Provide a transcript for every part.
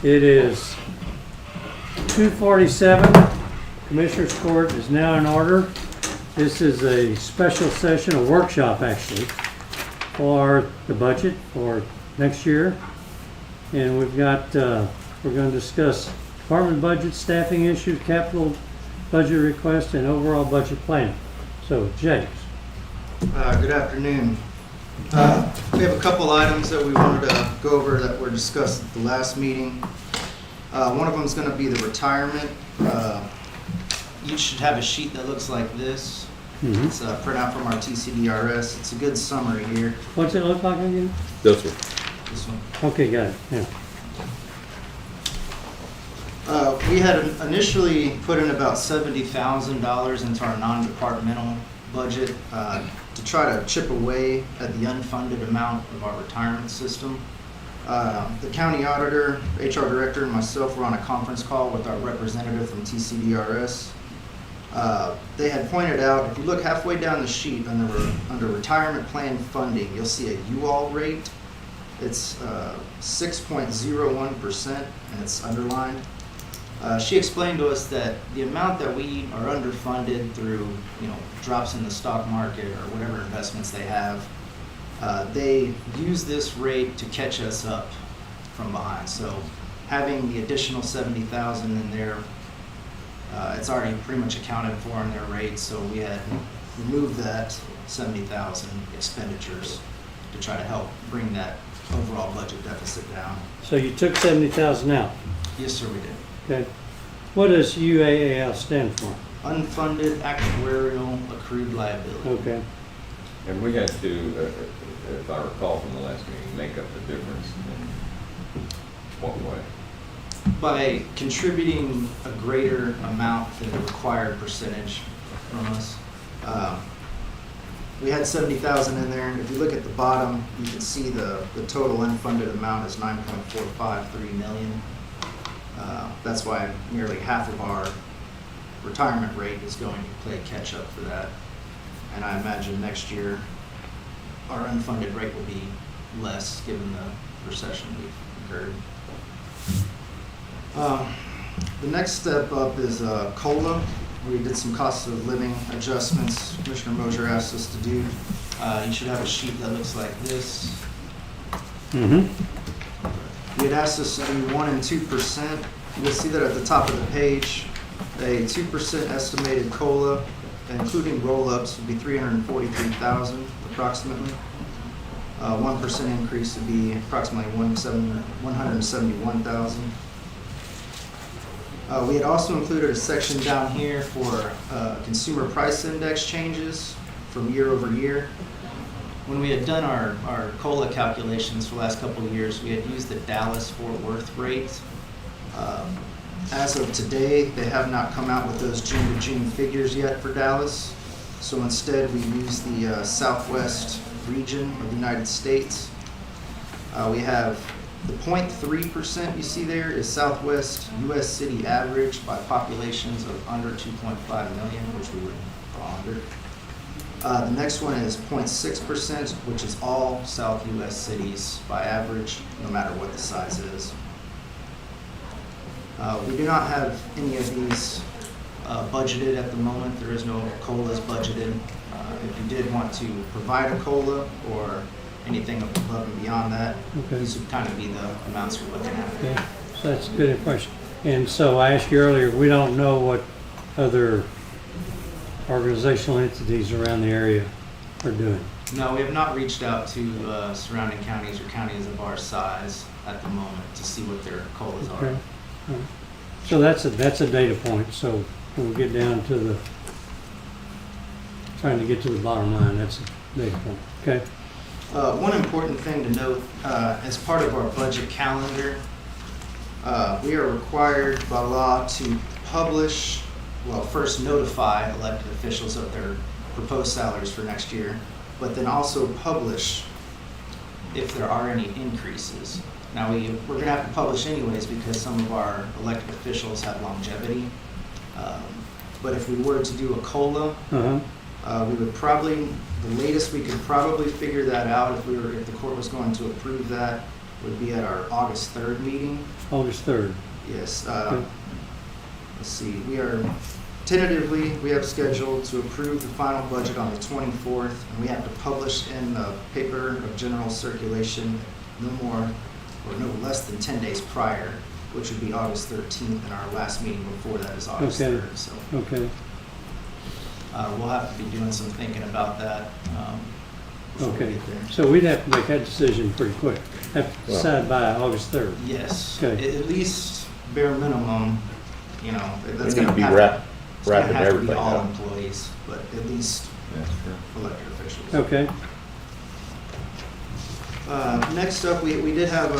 It is 2:47. Commissioners Court is now in order. This is a special session, a workshop actually, for the budget for next year. And we've got, we're going to discuss department budget, staffing issues, capital budget request, and overall budget plan. So, James. Good afternoon. We have a couple items that we wanted to go over that were discussed at the last meeting. One of them is going to be the retirement. You should have a sheet that looks like this. Mm-hmm. It's a printout from our TCDRS. It's a good summary here. What's it look like again? This one. This one. Okay, got it. Yeah. We had initially put in about $70,000 into our non-departmental budget to try to chip away at the unfunded amount of our retirement system. The county auditor, HR director, and myself were on a conference call with our representative from TCDRS. They had pointed out, if you look halfway down the sheet under retirement plan funding, you'll see a UAL rate. It's 6.01%, and it's underlined. She explained to us that the amount that we are underfunded through, drops in the stock market or whatever investments they have, they use this rate to catch us up from behind. So having the additional $70,000 in there, it's already pretty much accounted for in their rates. So we had removed that $70,000 expenditures to try to help bring that overall budget deficit down. So you took 70,000 out. Yes, sir, we did. Okay. What does UAAL stand for? Unfunded actuarial accrued liability. Okay. And we had to, if I recall from the last meeting, make up the difference in what way? By contributing a greater amount than the required percentage from us. We had 70,000 in there, and if you look at the bottom, you can see the total unfunded amount is 9.453 million. That's why nearly half of our retirement rate is going to play catch up for that. And I imagine next year our unfunded rate will be less given the recession we've incurred. The next step up is COLA. We did some cost of living adjustments Commissioner Mosier asked us to do. You should have a sheet that looks like this. Mm-hmm. We had asked us to do 1% and 2%. You'll see that at the top of the page, a 2% estimated COLA, including roll-ups, would be $343,000 approximately. 1% increase would be approximately $171,000. We had also included a section down here for consumer price index changes from year over year. When we had done our COLA calculations for the last couple of years, we had used the Dallas-Fort Worth rate. As of today, they have not come out with those June to June figures yet for Dallas. So instead, we use the Southwest region of the United States. We have the 0.3% you see there is Southwest U.S. city average by populations of under 2.5 million, which we would fall under. The next one is 0.6%, which is all South U.S. cities by average, no matter what the size is. We do not have any of these budgeted at the moment. There is no COLAs budgeted. If you did want to provide a COLA or anything above and beyond that, Okay. these would kind of be the amounts we're looking at. Okay. So that's a good question. And so I asked you earlier, we don't know what other organizational entities around the area are doing. No, we have not reached out to surrounding counties or counties of our size at the moment to see what their COLAs are. Okay. All right. So that's a data point. So when we get down to trying to get to the bottom line, that's a data point. Okay. One important thing to note, as part of our budget calendar, we are required by law to publish, first notify elected officials of their proposed salaries for next year, but then also publish if there are any increases. Now, we're going to have to publish anyways because some of our elected officials have longevity. But if we were to do a COLA, we would probably, the latest we could probably figure that out if the court was going to approve that, would be at our August 3rd meeting. August 3rd. Yes, Okay. let's see, we have scheduled to approve the final budget on the 24th, and we have to publish in the paper of general circulation no more, or no less than 10 days prior, which would be August 13th, and our last meeting before that is August Okay. 3rd, so. Okay, We'll have to be doing some thinking about that, before we okay. get there. So we'd have to make that decision pretty quick. Have to decide by August 3rd. Yes, Okay. at least bare minimum, you know, We that's need gonna to be have it's gonna wrapping have to be everything all up. employees, but at least That's true. elected officials. Okay, Next up, we did have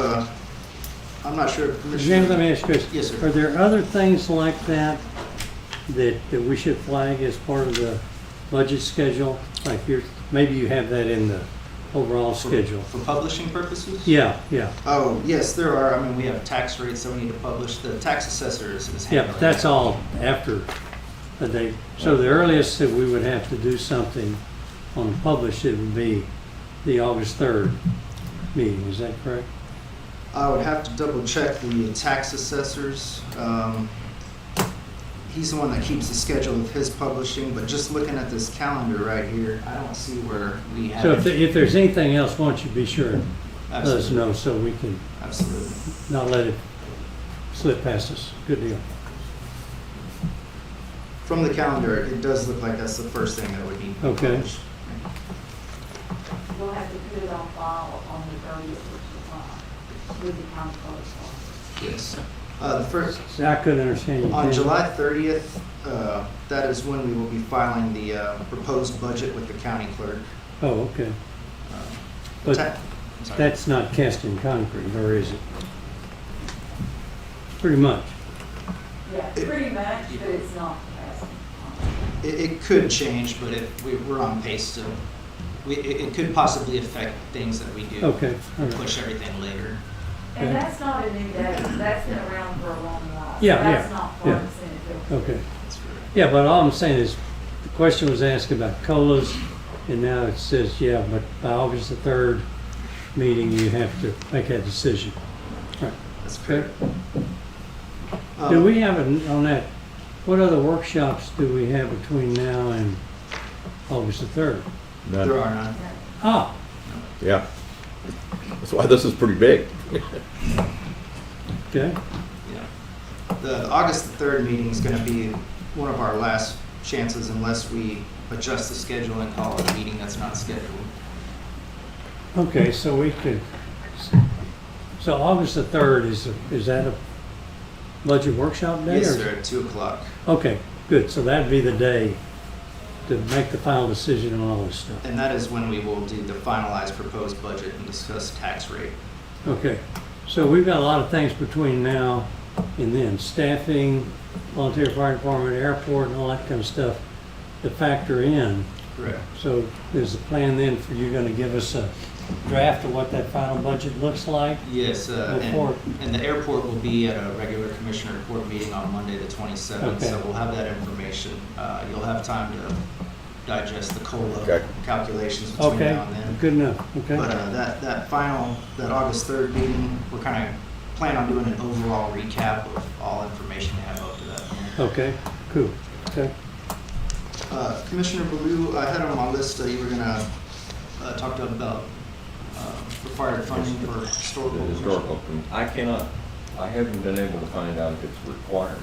I'm not sure if James, Commissioner. let me ask you this. Yes, sir. Are there other things like that that we should flag as part of the budget schedule? Like maybe you have that in the overall schedule. For publishing purposes? Yeah, yeah. Oh, yes, there are. I mean, we have tax rates that we need to publish. The tax assessor is Yeah, handling but that's that. all after the date. So the earliest that we would have to do something on publish it would be the August 3rd meeting, is that correct? I would have to double check the tax assessors. He's the one that keeps the schedule of his publishing, but just looking at this calendar right here, I don't see where we have. So if there's anything else, why don't you be sure and let us Absolutely. know so we can Absolutely. not let it slip past us. Good deal. From the calendar, it does look like that's the first thing that would be Okay. published. We'll have to put it on file on the 30th, which is with the county clerk's office. Yes. The first, See, I couldn't understand you. on Ken. July 30th, that is when we will be filing the proposed budget with the county clerk. Oh, okay. Uh, But ta- I'm sorry. that's not cast in concrete, or is it? Pretty much. Yeah, pretty much, but it's not passing. It could change, but we're on pace to, it could possibly affect things that we do. Okay, all right. Push everything later. And that's not a new data, that's been around for a long while. Yeah, That's yeah, not part yeah. of Senate Bill. Okay. That's correct. Yeah, but all I'm saying is, the question was asked about COLAs, and now it says, yeah, but by August the 3rd meeting, you have to make that decision. Right. That's Okay. correct. Do we have, on that, what other workshops do we have between now and August the 3rd? There None. are none. Ah, Yeah. That's why this is pretty big. okay, Yeah. The August the 3rd meeting is going to be one of our last chances unless we adjust the schedule and call it a meeting that's not scheduled. okay, so we could, so August the 3rd, is that a budget workshop day? Yes, or- sir, at 2 o'clock. Okay, good, so that'd be the day to make the final decision on all this stuff. And that is when we will do the finalized proposed budget and discuss tax rate. Okay, so we've got a lot of things between now and then, staffing, volunteer fire department, airport, and all that kind of stuff to factor in. Correct. So is the plan then for you gonna give us a draft of what that final budget looks like? Yes, Before- and the airport will be at a regular commissioner court meeting on Monday, the 27th. So Okay. we'll have that information. You'll have time to digest the COLA Okay. calculations between Okay, now and then. good enough, okay? But that August 3rd meeting, we're kind of plan on doing an overall recap of all information we have up to that point. Okay, cool, okay. Commissioner Baloo, I had on my list, you were gonna talk to about required funding for historical. The historical, I haven't been able to find out if it's required.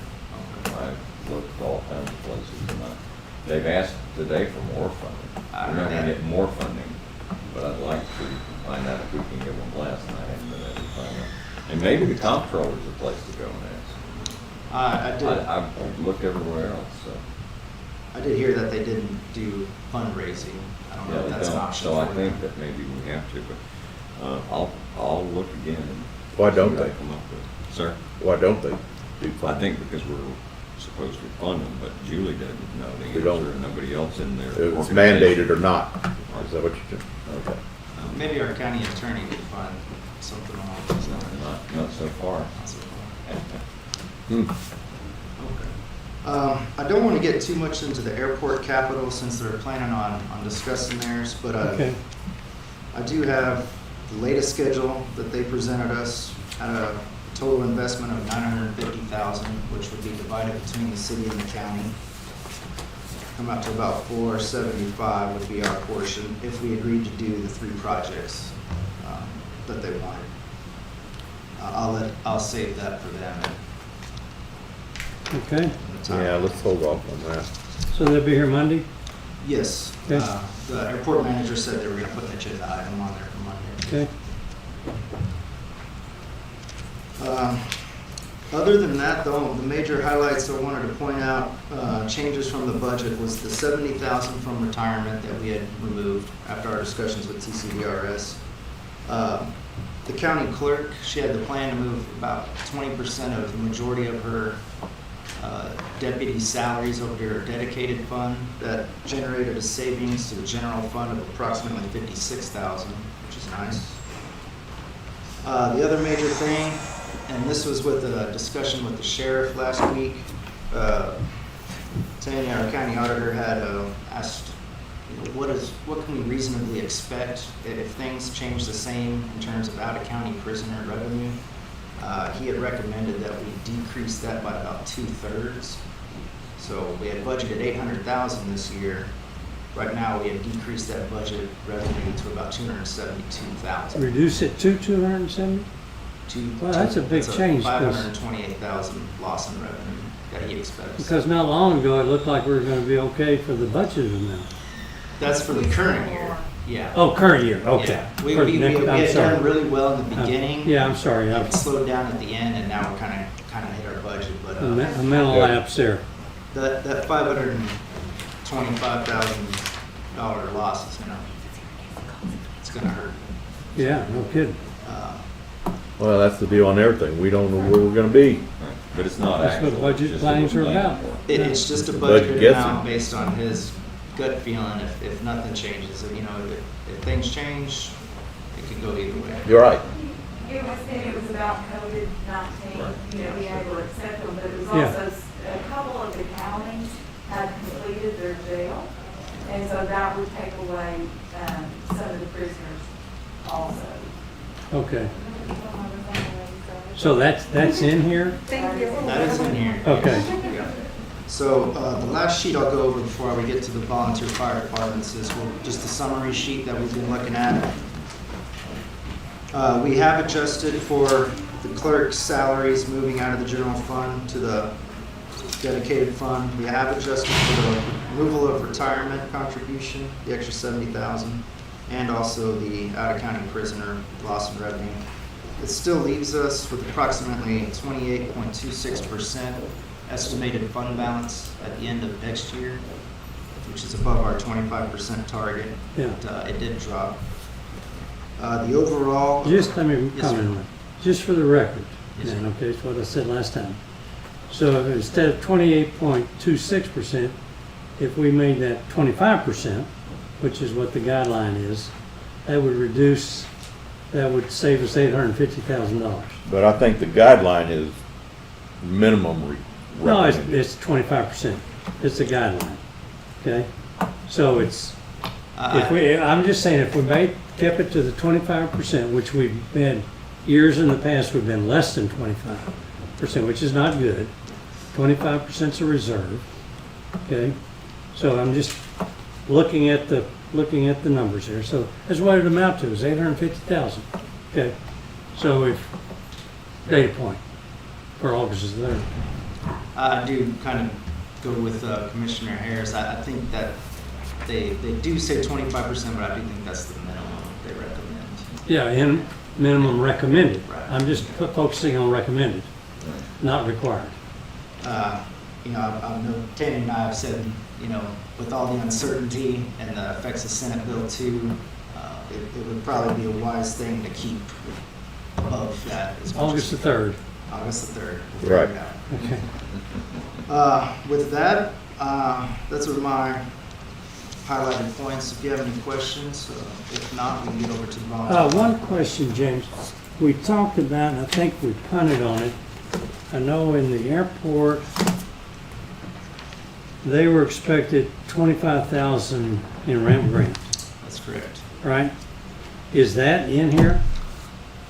I've looked at all kinds of places and they've asked today for more funding. We're not gonna get more funding, but I'd like to find out if we can get one less, and I haven't been able to find out. And maybe the comptroller's the place to go and ask. I've looked everywhere else, so. I did hear that they didn't do fundraising. I don't know Yeah, if they that's an don't, option so I for think them. that maybe we have to, but, I'll look again and. Why don't see what I they? come up with. Sir? Why don't they do I funding? think because we're supposed to fund them, but Julie doesn't know the We don't. answer, and nobody else in there. If it's mandated or not? Is that what you just, okay. Maybe our county attorney could find something along those lines. Not so far. Not so far. Hmm. I don't want to get too much into the airport capital since they're planning on discussing theirs, but Okay, I do have The latest schedule that they presented us had a total investment of $950,000, which would be divided between the city and the county. Come out to about $475 would be our portion if we agreed to do the 3 projects that they wanted. I'll save that for them. Okay, in the time. Yeah, let's hold off on that. so they'll be here Monday? Yes, Okay. the airport manager said they were gonna put an agenda item on there for Monday. Okay, Other than that, though, the major highlights I wanted to point out, changes from the budget was the $70,000 from retirement that we had removed after our discussions with TCDRS. The county clerk, she had the plan to move about 20% of the majority of her deputy salaries over to her dedicated fund. That generated a savings to the general fund of approximately $56,000, which is nice. The other major thing, and this was with a discussion with the sheriff last week, Tanya, our county auditor, had asked, what can we reasonably expect if things change the same in terms of out-of-county prisoner revenue? He had recommended that we decrease that by about 2/3. So we had budgeted $800,000 this year. Right now, we have decreased that budget revenue to about $272,000. reduce it to 270? Well, that's a big change, 'cause- $528,000 loss in revenue that he expects. Because not long ago, it looked like we were gonna be okay for the budgeted amount. That's for the current year, yeah. Oh, current year, okay. Yeah. We For the had next- I'm sorry. done really well in the beginning. Yeah, I'm sorry, It slowed down at the end, and now we're kind of hit our budget, but a mental Yeah. lapse there. that $525,000 loss is it's gonna hurt. Yeah, no kidding. Well, that's the deal on everything. We don't know where we're gonna be. Right. But it's not That's what actual. budget it's just plans what are we're about. planning It's just a Budget budgeted gets amount it. based on his gut feeling. If nothing changes, and if things change, it could go either way. You're right. It was about COVID-19, being able to accept them, but it was Yeah. also, a couple of the counties had completed their jail, and so that would take away some of the prisoners also. Okay, so that's in here? Thank you. That is in here. Okay. Yeah. So the last sheet I'll go over before we get to the volunteer fire departments is just the summary sheet that we've been looking at. We have adjusted for the clerk's salaries moving out of the general fund to the dedicated fund. We have adjusted for the removal of retirement contribution, the extra $70,000, and also the out-of-county prisoner loss in revenue. It still leaves us with approximately 28.26% estimated fund balance at the end of next year, which is above our 25% target. Yeah. But, it did drop. The overall. Just, let me Yes, sir. comment on it, just for the record, Yes, then, sir. okay, it's what I said last time. So instead of 28.26%, if we made that 25%, which is what the guideline is, that would save us $850,000. But I think the guideline is minimum No, recommended. it's 25%, it's a guideline, okay? So it's, I'm just saying, if we kept it to the 25%, which we've been, years in the past, we've been less than 25%, which is not good. 25% is a reserve, okay? So I'm just looking at the numbers here. So that's what it amount to, is $850,000, okay? So if, data point for August 3rd. I do kind of go with Commissioner Harris. I think that they do say 25%, but I do think that's the minimum they recommend. Yeah, and minimum recommended. Right. I'm just focusing on recommended, not required. I know Tammy and I have said, with all the uncertainty and the effects of Senate Bill 2, it would probably be a wise thing to keep above that. As much August the as 3rd. August the 3rd. Right. Okay. With that, that's what my highlighted points. If you have any questions, if not, we can get over to the volunteer. One question, James. We talked about, and I think we punted on it. I know in the airport, they were expected $25,000 in rent grants, That's correct. right? Is that in here?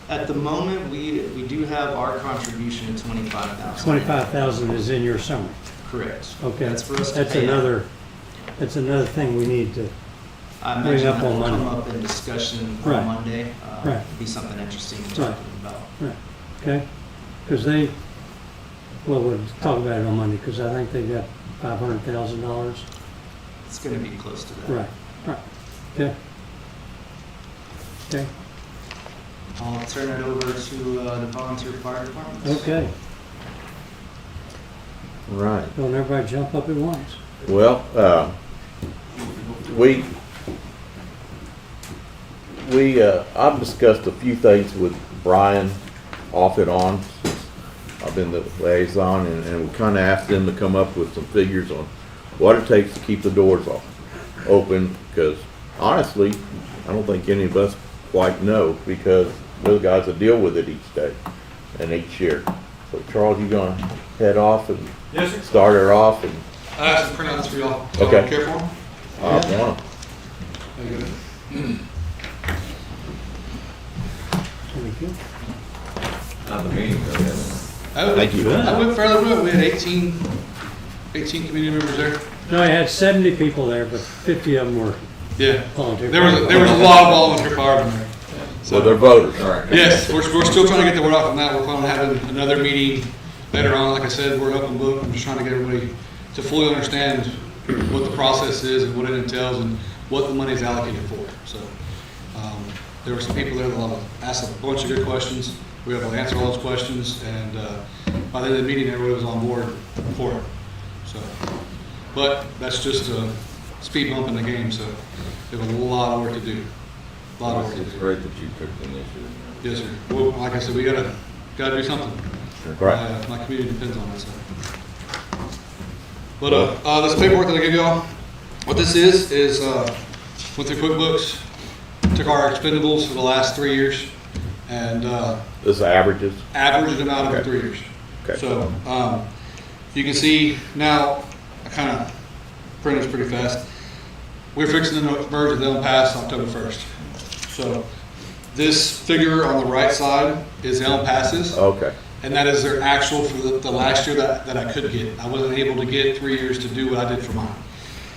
At the moment, we do have our contribution at 25,000. 25,000 is in your summary. Correct. Okay. That's for us to That's pay out. that's another thing we need to, I bring imagine up that on will come Monday. up in discussion Right. on Monday. Right. It'd be something interesting to Right. talk about. right, okay? Because we'll talk about it on Monday, because I think they got $500,000. It's gonna be close to that. Right, right, okay. Okay, I'll turn it over to the volunteer fire departments. okay. Right. Don't everybody jump up at once. Well, I've discussed a few things with Brian off and on since I've been the liaison, and we kind of asked them to come up with some figures on what it takes to keep the doors open, because honestly, I don't think any of us quite know, because we're the guys that deal with it each day and each year. So Charles, you gonna head off and Yes, sir. start her off, and I have some printouts for y'all. Okay. Care for them? yeah. There you go. Thank you. How the meeting goes. Thank you. I went fairly well. We had 18 community members there. No, I had 70 people there, but 50 of them were Yeah. volunteer. There was a lot of volunteer firemen there. So they're voters. All right. Yes, we're still trying to get the word out on that. We're planning on having another meeting later on. Like I said, we're an open book. I'm just trying to get everybody to fully understand what the process is and what it entails and what the money is allocated for. So there were some people there that asked a bunch of good questions. We were able to answer all those questions, and by the end of the meeting, everybody was on board for it. So, but that's just a speed bump in the game. So we have a lot of work to do. A lot of work to It's do. great that you took the initiative. Yes, sir. Well, like I said, we gotta do something. Right. My community depends on it, so. But, this paperwork that I give y'all, what this is, went through QuickBooks, took our expendables for the last 3 years, and, This averages. averaged them out over Okay. 3 years. Okay. So, you can see now, I kinda printed this pretty fast. We're fixing to merge with them past October 1st. So, this figure on the right side is Elm Passes. Okay. And that is their actual for the last year that I could get. I wasn't able to get 3 years to do what I did for mine.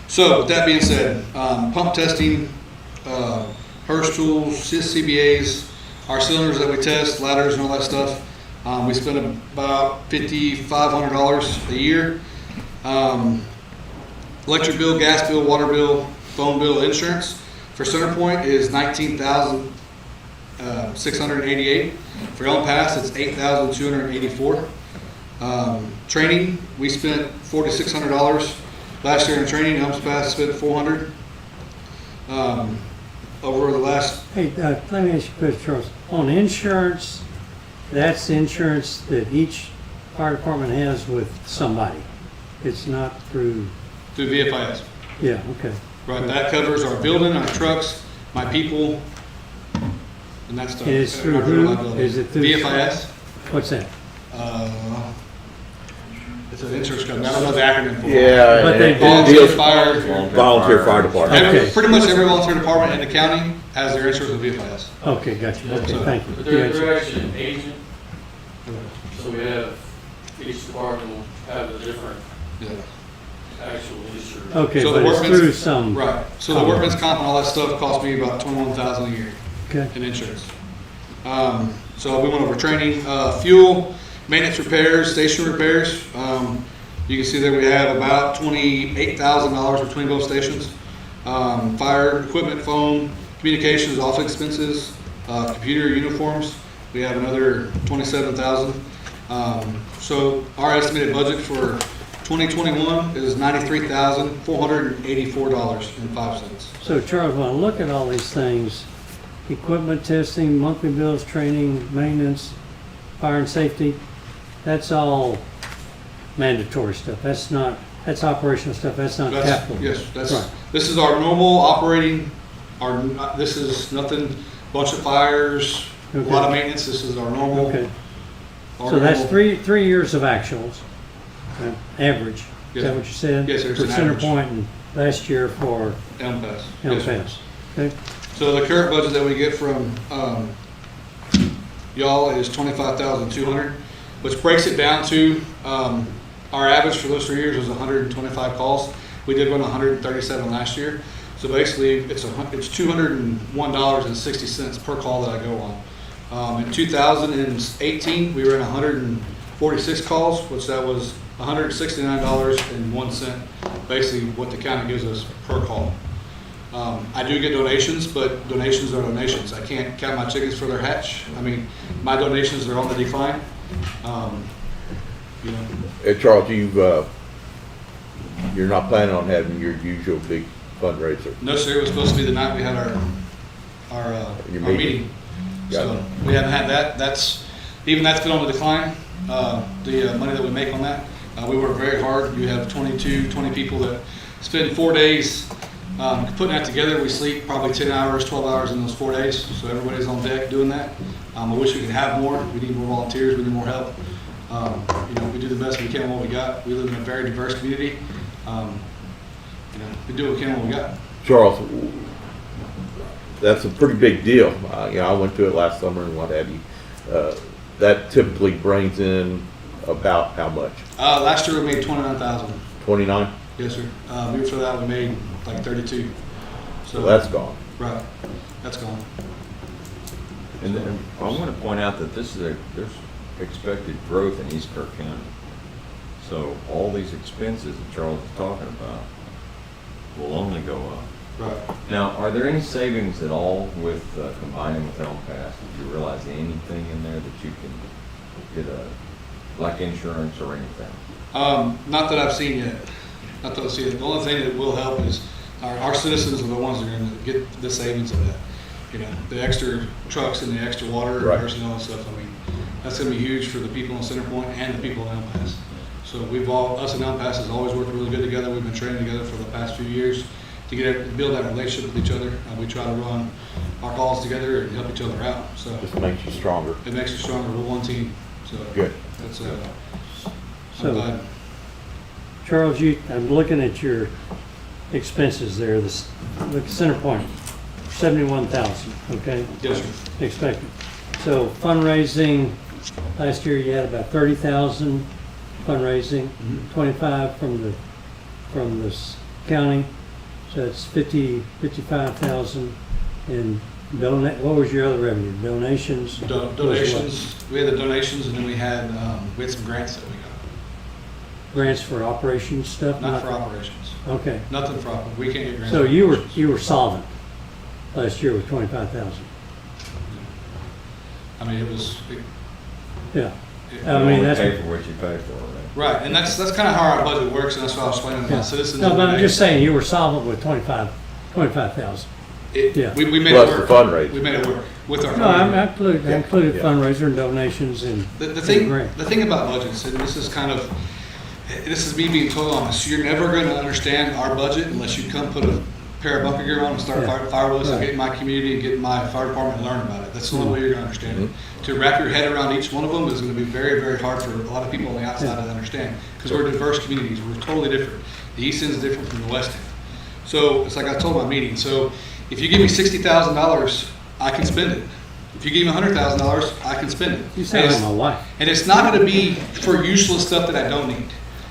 So with that being said, pump testing, Hurst tools, CBAs, our cylinders that we test, ladders and all that stuff, we spend about $5,500 a year. Electric bill, gas bill, water bill, phone bill, insurance for CenterPoint is $19,688. For Elm Pass, it's $8,284. Training, we spent $4,600 last year in training. Elm Pass spent $400. Over the last, Hey, let me ask you a question, Charles. On insurance, that's insurance that each fire department has with somebody. It's not through, through VFIS. yeah, okay. Right, that covers our building, our trucks, my people, and that's the. And it's through our who? liability. Is it through- VFIS? What's that? It's an insurance company. I don't know the acronym for it. Yeah. But and they it do- Volunteer deals- fire. Volunteer fire department. Okay. Pretty much every volunteer department in the county has their insurance with VFIS. Okay, gotcha. Okay, thank you. But You they're answered. actually an agent, so we have, each department will have a different Yeah. actual insurance. Okay, So the but it's workman's- through some. Right, so the workman's comp and all that stuff cost me about $21,000 a year Okay, in insurance. So we went over training, fuel, maintenance repairs, station repairs. You can see there we have about $28,000 between both stations. Fire, equipment, phone, communications, office expenses, computer, uniforms. We have another $27,000. So our estimated budget for 2021 is $93,484.05. so Charles, when I look at all these things, equipment testing, monthly bills, training, maintenance, fire and safety, that's all mandatory stuff. That's not, that's operational stuff. That's not capital. Yes, that's, Right. this is our normal operating, this is nothing, bunch of fires, a lot of maintenance, this is our normal. Okay, our so that's normal- 3 years of actuals, average. Is that what you said? Yes, sir, it's For an average. CenterPoint and last year for Elm Pass. Elm Yes, sir. Pass. Okay, So the current budget that we get from y'all is 25,200, which breaks it down to our average for those 3 years was 125 calls. We did run 137 last year. So basically, it's $201.60 per call that I go on. In 2018, we ran 146 calls, which that was $169.01, basically what the county gives us per call. I do get donations, but donations are donations. I can't count my chickens for their hatch. I mean, my donations are on the decline. You know, Charles, you're not planning on having your usual big fundraiser? no, sir. It was supposed to be the night we had our meeting. So Got it. we haven't had that. That's been on the decline. The money that we make on that, we work very hard. You have 20 people that spend 4 days putting that together. We sleep probably 10 hours, 12 hours in those 4 days. So everybody's on deck doing that. I wish we could have more. We need more volunteers. We need more help. We do the best we can with what we got. We live in a very diverse community. We do what we can with what we got. Charles, that's a pretty big deal. I went to it last summer and what have you. That typically brings in about how much? Last year we made 29,000. 29? Yes, sir. The year before that we made like 32. So that's gone. Right. That's gone. And then I want to point out that there's expected growth in East Kirk County. So all these expenses that Charles is talking about will only go up. Right. Now, are there any savings at all with combining with Elm Pass? Did you realize anything in there that you can get like insurance or anything? Not that I've seen yet. Not that I've seen it. The only thing that will help is our citizens are the ones that are going to get the savings of that. The extra trucks and the extra water Right. and all that stuff. I mean, that's going to be huge for the people in Center Point and the people in Elm Pass. So us and Elm Pass has always worked really good together. We've been training together for the past few years to build that relationship with each other. We try to run our calls together and help each other out. So Just makes you stronger. it makes us stronger. We're one team. So Good. that's So- I'm glad. Charles, I'm looking at your expenses there, look, Center Point, 71,000, okay? Yes, sir. Expected. So fundraising, last year you had about 30,000 fundraising, 25 from the county, so it's 55,000 in what was your other revenue? Donations? Donations. We had the donations, and then we had some grants that we got. Grants for operations stuff? Not for operations. Okay. Nothing for operations. We can't get grants. So for you operations. were solvent last year with 25,000. I mean, it was. Yeah. You I mean, only that's pay for what you pay for, right? Right, and that's kind of how our budget works, and that's why I was explaining to my citizens. No, but I'm today. just saying you were solvent with 25,000. Yeah. We made Plus it work. the fundraiser. We made it work with our. No, I fundraiser. included Yeah. fundraiser and donations and The grant. thing about budgets, and this is me being totally honest, you're never going to understand our budget unless you come put a pair of bunker gear on and start Yeah. fire with us and Right. get in my community and get in my fire department and learn about it. That's the only way you're going to understand it. Mm-hmm. To wrap your head around each one of them is going to be very, very hard for a lot of people on the outside to understand because we're diverse communities. We're totally different. The East End is different from the West End. So it's like I told my meeting. So if you give me $60,000, I can spend it. If you give me $100,000, I can spend it. You sound like my wife. And it's not going to be for useless stuff that I don't need.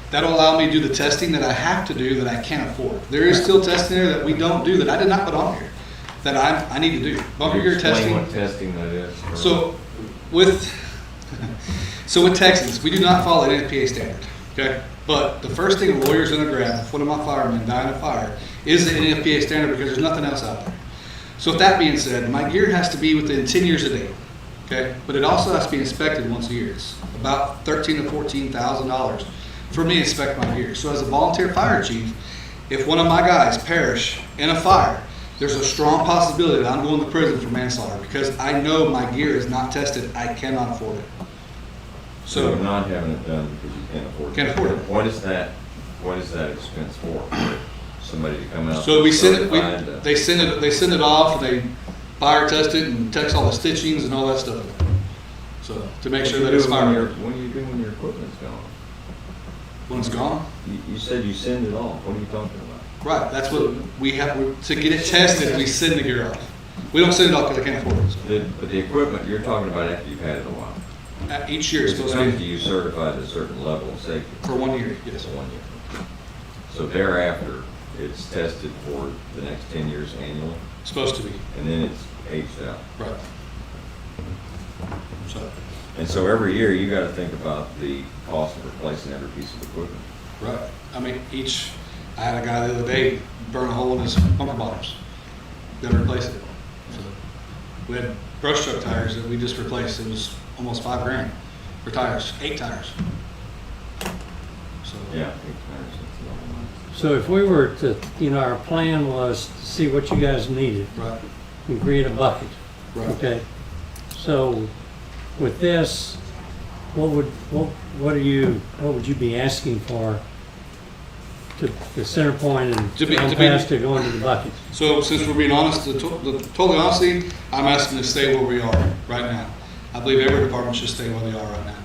That'll allow me to do the testing that I have to do that I can't afford. There is still testing there that we don't do that I did not put on here that I need to do. Bunker gear Explain testing. what testing that is. So with Texas, we do not follow an NFPA standard. Okay, but the first thing a lawyer's going to grab if one of my firemen die in a fire is the NFPA standard because there's nothing else out there. So with that being said, my gear has to be within 10 years of date. Okay, but it also has to be inspected once a year. It's about $13,000 to $14,000 for me to inspect my gear. So as a volunteer fire chief, if one of my guys perish in a fire, there's a strong possibility that I'm going to prison for manslaughter because I know my gear is not tested. I cannot afford it. So So you're not having it done because you can't afford it. Can't afford it. What is that expense for? Somebody to come out? So we send certified it. to- They send it off, and they fire test it and text all the stitchings and all that stuff. So to make sure that it's fire. What do you do when your equipment's gone? When it's gone. You said you send it off. What are you talking about? Right. That's what we have to get it tested. We send the gear off. We don't send it out because I can't afford it. So. But the equipment, you're talking about after you've had it a while. Each year it's It supposed comes to to be you certified at a certain level of safety. for 1 year, yes. For 1 year. So thereafter, it's tested for the next 10 years annually, It's supposed to be, and then it's aged out. right. So, And so every year, you gotta think about the cost of replacing every piece of equipment. right. I mean, I had a guy the other day burn a hole in his bumper bottoms. Got to replace it. So, we had brush truck tires that we just replaced. It was almost $5,000 for tires, 8 tires. So, Yeah. So if we were to, our plan was to see what you guys needed right, and create a bucket, right. okay? So with this, what would you be asking for to the center point and To be- pass to go into the bucket? So since we're being honest, totally honesty, I'm asking to stay where we are right now. I believe every department should stay where they are right now.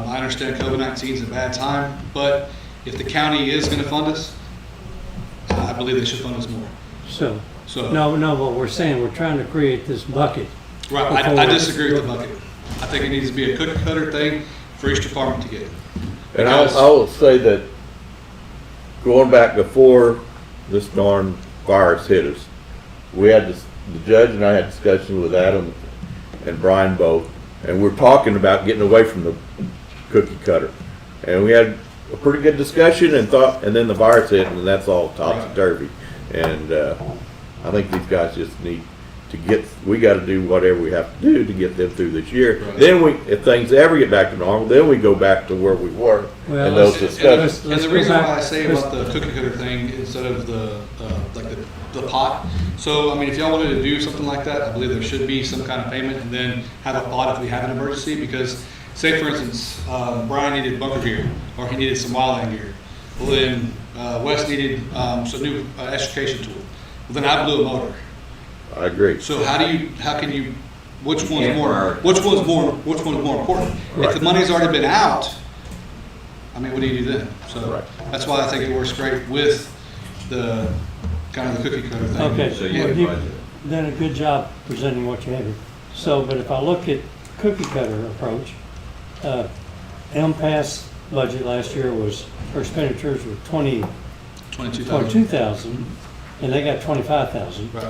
I understand COVID-19 is a bad time, but if the county is going to fund us, I believe they should fund us more. So, So, no, but we're saying we're trying to create this bucket. right, I disagree with the bucket. I think it needs to be a cookie cutter thing for each department to get. And I will say that going back before this darn virus hit us, we had this, the judge and I had discussions with Adam and Brian both, and we're talking about getting away from the cookie cutter. And we had a pretty good discussion and then the virus hit, and that's all topsy-turvy. And I think these guys just need to we got to do whatever we have to do to get them through this year. Right. Then if things ever get back to normal, then we go back to where we were Well, and those let's- discussions. And the go reason back- why I say about the cookie cutter thing instead of the pot, so I mean, if y'all wanted to do something like that, I believe there should be some kind of payment and then have a pot if we have an emergency, because say for instance, Brian needed bunker gear or he needed some wildland gear. Well then, Wes needed some new extrication tool. Well then I blew a motor. I agree. So how can you, which one's Can't more important? If Right. the money's already been out, I mean, what do you do then? So Right. that's why I think it works great with the, kind of the cookie cutter thing. Okay, So you well, have you've budget. done a good job presenting what you have here. So, but if I look at cookie cutter approach, MPAS budget last year was, our expenditures were 22,000. 22,000, and they got 25,000. Right,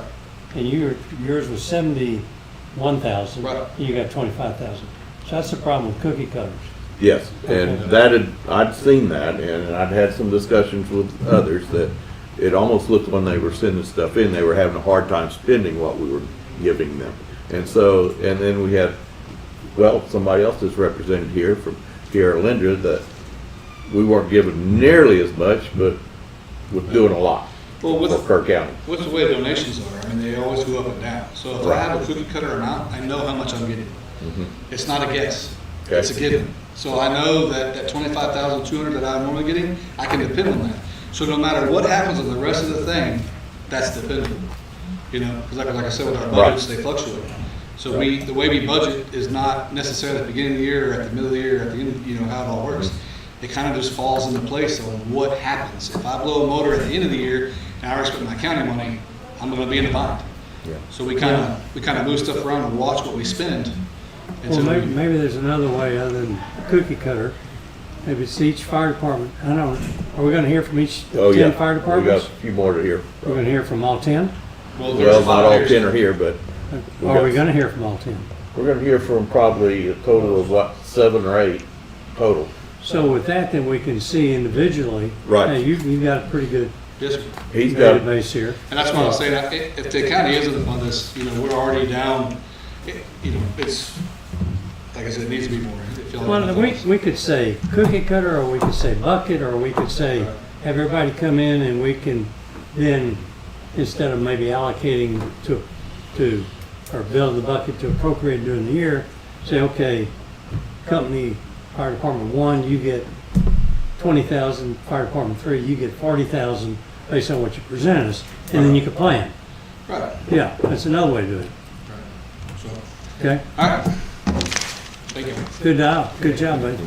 And yours was 71,000. Right. And you got 25,000. So that's the problem with cookie cutters. Yes, and Okay. I'd seen that, and I'd had some discussions with others that it almost looked when they were sending stuff in, they were having a hard time spending what we were giving them. And so, and then we had, well, somebody else is represented here from Tierra Linda, that we weren't given nearly as much, but we're doing a lot well, for Kerr County. with the way donations are, I mean, they always go up and down. So if I have a cookie cutter amount, I know how much I'm getting. It's not a guess, Okay. it's a given. So I know that 25,200 that I'm normally getting, I can depend on that. So no matter what happens on the rest of the thing, that's dependable. You know, because like I said, with our budgets, they fluctuate. So the way we budget is not necessarily at the beginning of the year, or at the middle of the year, at the end, you know, how it all works. It kind of just falls into place on what happens. If I blow a motor at the end of the year and I already spent my county money, I'm going to be in the bind. Yeah. So we kind of move stuff around and watch what we spend. Well, until we- maybe there's another way other than cookie cutter. Maybe it's each fire department. I don't know. Are we gonna hear from each Oh, 10 yeah. fire We got departments? a few more to hear. We're gonna hear from all 10? Well, Well, not all 10 are here, but Or are we gonna hear from all 10? we're gonna hear from probably a total of what, 7 or 8 total. So with that, then we can see individually. Right. Hey, you've got a pretty good yes, sir. He's got, database here. And that's why I was saying, if the county isn't on this, you know, we're already down, you know, it's, like I said, it needs to be more. If y'all Well, have we thoughts. could say cookie cutter, or we could say bucket, or we could say have everybody come in and we can then, instead of maybe allocating to or build the bucket to appropriate during the year, say, okay, company, fire department 1, you get 20,000, fire department 3, you get 40,000 based on what you present us, and then you can plan. Right, Yeah, that's another way to do it. right. So, Okay? all right. Thank you. Good job, buddy.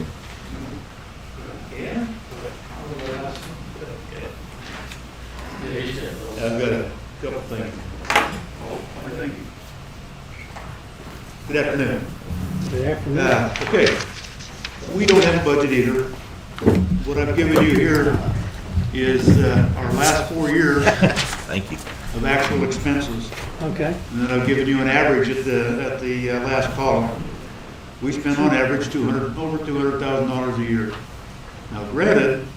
I've got a couple things. Good afternoon. Good afternoon. Okay, we don't have a budget either. What I've given you here is our last 4 years Thank you. of actual expenses. Okay, And then I've given you an average at the last column. We spend on average over $200,000 a year. Now granted,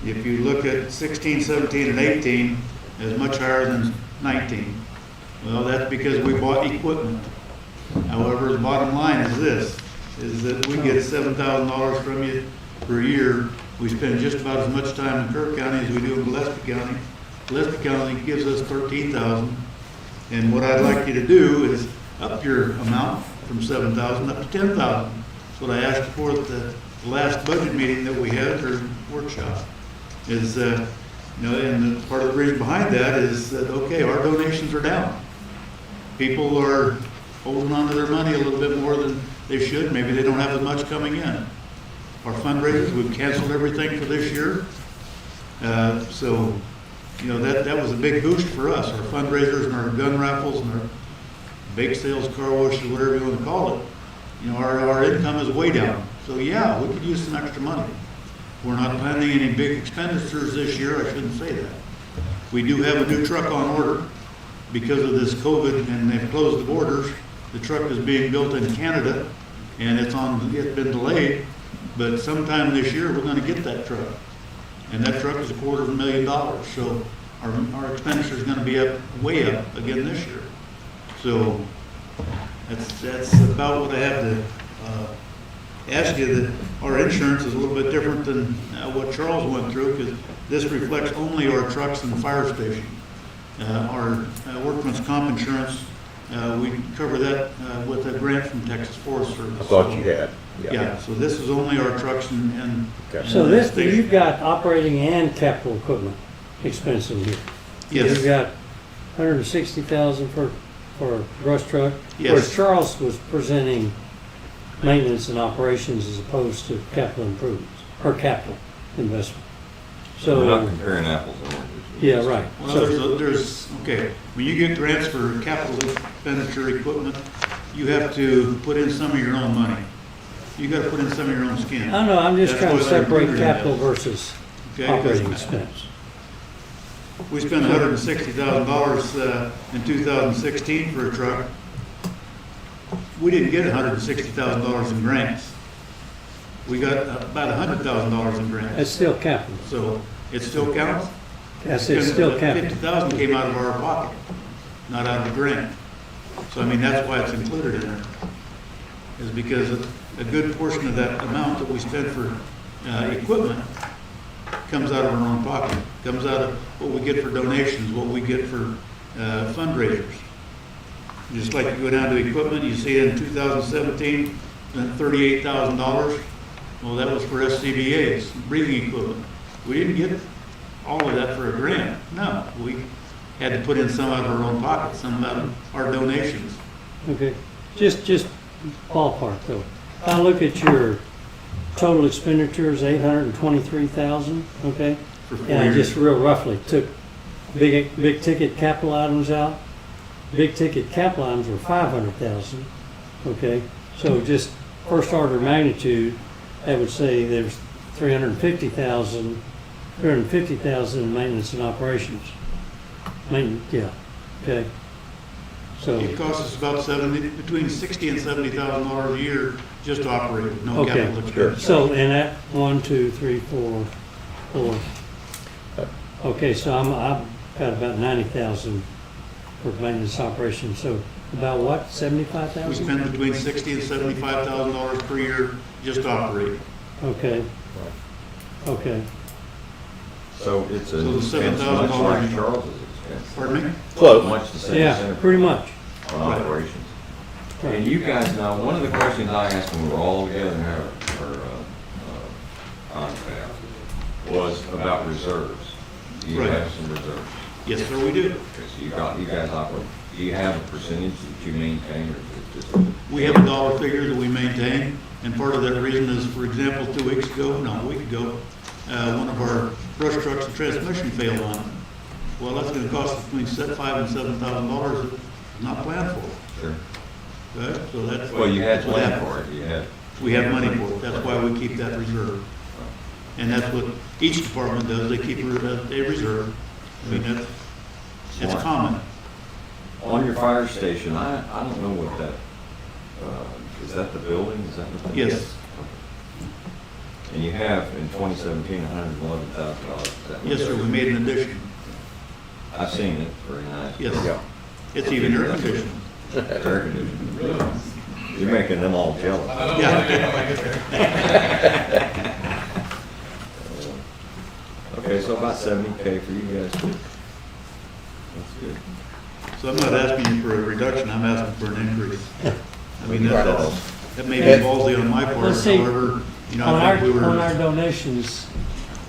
if you look at 16, 17, and 18, it's much higher than 19. Well, that's because we bought equipment. However, the bottom line is this, is that we get $7,000 from you per year. We spend just about as much time in Kirk County as we do in Gillespie County. Gillespie County gives us $13,000. And what I'd like you to do is up your amount from $7,000 up to $10,000. That's what I asked for at the last budget meeting that we had, or workshop. Is, and part of the reason behind that is that, okay, our donations are down. People are holding on to their money a little bit more than they should. Maybe they don't have as much coming in. Our fundraisers, we've canceled everything for this year. So, that was a big boost for us. Our fundraisers and our gun raffles and our bake sales, car washes, whatever you want to call it. Our income is way down. So yeah, we could use some extra money. We're not planning any big expenditures this year. I shouldn't say that. We do have a new truck on order because of this COVID, and they've closed the borders. The truck is being built in Canada, and it's been delayed. But sometime this year, we're going to get that truck, and that truck is $250,000. So our expenditure is going to be way up again this year. So that's about what I have to ask you. That our insurance is a little bit different than what Charles went through, because this reflects only our trucks and the fire station. Our workman's comp insurance, we cover that with a grant from Texas Forest Service. I thought you had. Yeah, so this is only our trucks and Okay. so this, you've got operating and capital equipment expenses here. Yes. You've got 160,000 for a brush truck. Yes. Whereas Charles was presenting maintenance and operations as opposed to capital improvements, or capital investment. We're not So, comparing apples and oranges. yeah, right. Well, So, there's, when you get grants for capital expenditure equipment, you have to put in some of your own money. You gotta put in some of your own skin. I know, I'm just That's trying to why they're separate included in capital that. versus Okay, operating because expense. we spent $160,000 in 2016 for a truck. We didn't get $160,000 in grants. We got about $100,000 in grants. That's still capital. So it still counts? That's it, still capital. 50,000 came out of our pocket, not out of the grant. So I mean, that's why it's included in there. Is because a good portion of that amount that we spend for equipment comes out of our own pocket. Comes out of what we get for donations, what we get for fundraisers. Just like you go down to equipment, you see in 2017, spent $38,000. Well, that was for SCBA's, breathing equipment. We didn't get all of that for a grant. No, we had to put in some out of our own pocket, some out of our donations. Okay, just ballpark though. If I look at your total expenditures, 823,000, okay? For 4 And I years. just real roughly took big ticket capital items out. Big ticket capital items were 500,000, okay? So just first order of magnitude, I would say there's 350,000 in maintenance and operations. Yeah, okay. So, It costs us about between $60,000 and $70,000 a year just to operate, no okay. capital expenditure. So, and that 1, 2, 3, 4. Okay, so I've got about 90,000 for maintenance operations. So about what, We 75,000? spend between $60,000 and $75,000 per year just to operate. Okay. Okay. So it's So an the expense $7,000 much like Charles's expense. Pardon me? Close. Much the same Yeah, center pretty much. on operations. And you guys know, one of the questions I asked when we were all together in our confab was about reserves. Do you Right. have some reserves? Yes, sir, we do. Okay, so you guys operate, do you have a percentage that you maintain, or is it just? We have a dollar figure that we maintain, and part of that reason is, for example, a week ago, one of our brush trucks, the transmission failed on it. Well, that's gonna cost us between $5,000 and $7,000 that is not planned for. Sure. So that's. Well, you had that's what planned happens. for it, you had. We have money for it, that's why we keep that reserve. And that's what each department does, they keep a reserve. I mean, it's Smart. common. On your fire station, I don't know what that, is that the building? Is that what that is? Yes. And you have in 2017, $111,000. Yes, sir, we made an addition. I've seen it, very nice. Yes. Yeah. It's even air conditioned. Air conditioning. You're making them all jealous. Okay, so about 70K for you guys too. That's good. So I'm not asking you for a reduction, I'm asking for an increase. I mean, that may be ballsy on my part, Let's see. however, you know, On I think we on our were. donations,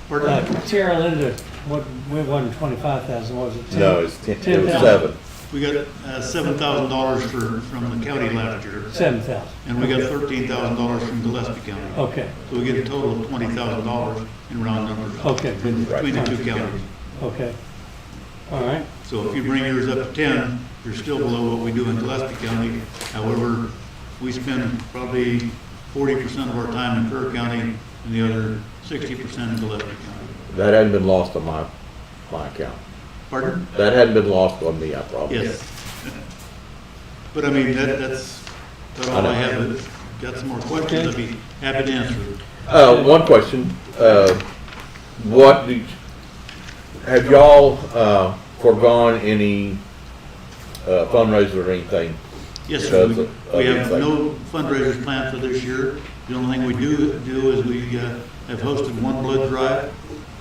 Pardon? Tara Linda, what, we wasn't 25,000, was it? 10? No, it was 10,000. 7. We got $7,000 from the county last year, 7,000. and we got $13,000 from Gillespie County. Okay, So we get a total of $20,000 in round numbers okay, good, between the two counties. okay. All right, So if you bring yours up to 10, you're still below what we do in Gillespie County. However, we spend probably 40% of our time in Kerr County and the other 60% in Gillespie County. That hadn't been lost on my account. Pardon? That hadn't been lost on me, I promise. Yes. But I mean, that's all I have. Got some more questions, I'd be happy to answer. One question, have y'all, foregone any, fundraiser or anything? Yes, sir. Because of We have anything? no fundraisers planned for this year. The only thing we do is we have hosted one blood drive.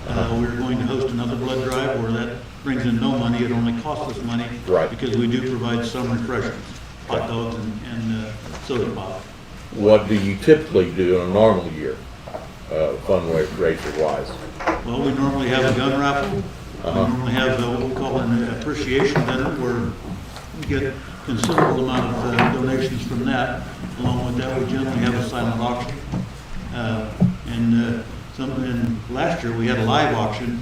We're going to host another blood drive where that brings in no money. It only costs us money. Right. Because we do provide some refreshments, hot dogs and soda pop. What do you typically do in a normal year, fundraiser wise? Well, we normally have a gun raffle. We normally have what we call an appreciation dinner where we get considerable amount of donations from that. Along with that, we generally have a silent auction. And last year, we had a live auction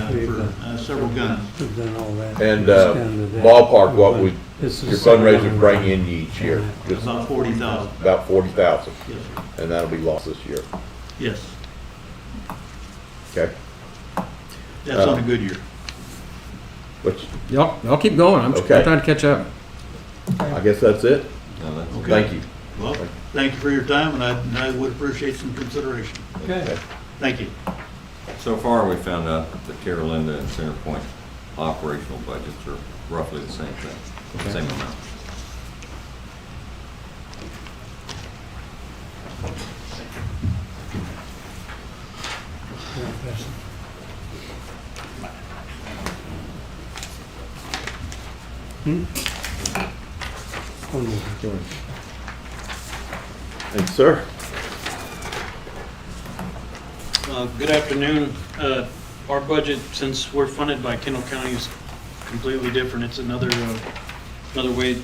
for several guns. we've done all that. And It's down to that. ballpark, what would This is your the second fundraiser one. bring in each year? Just About 40,000. about 40,000, Yes, sir. and that'll be lost this year. Yes, Okay? that's on a good year. Which, Y'all keep going. I'm Okay. trying to catch up. I guess that's it. No, that's- Okay. Thank you. Well, thank you for your time, and I would appreciate some consideration. Okay, Thank you. So far, we found out that the Tierra Linda and Center Point operational budgets are roughly the same thing, same amount. one more. Thanks, sir. Good afternoon. Our budget, since we're funded by Kendall County, is completely different. It's another way.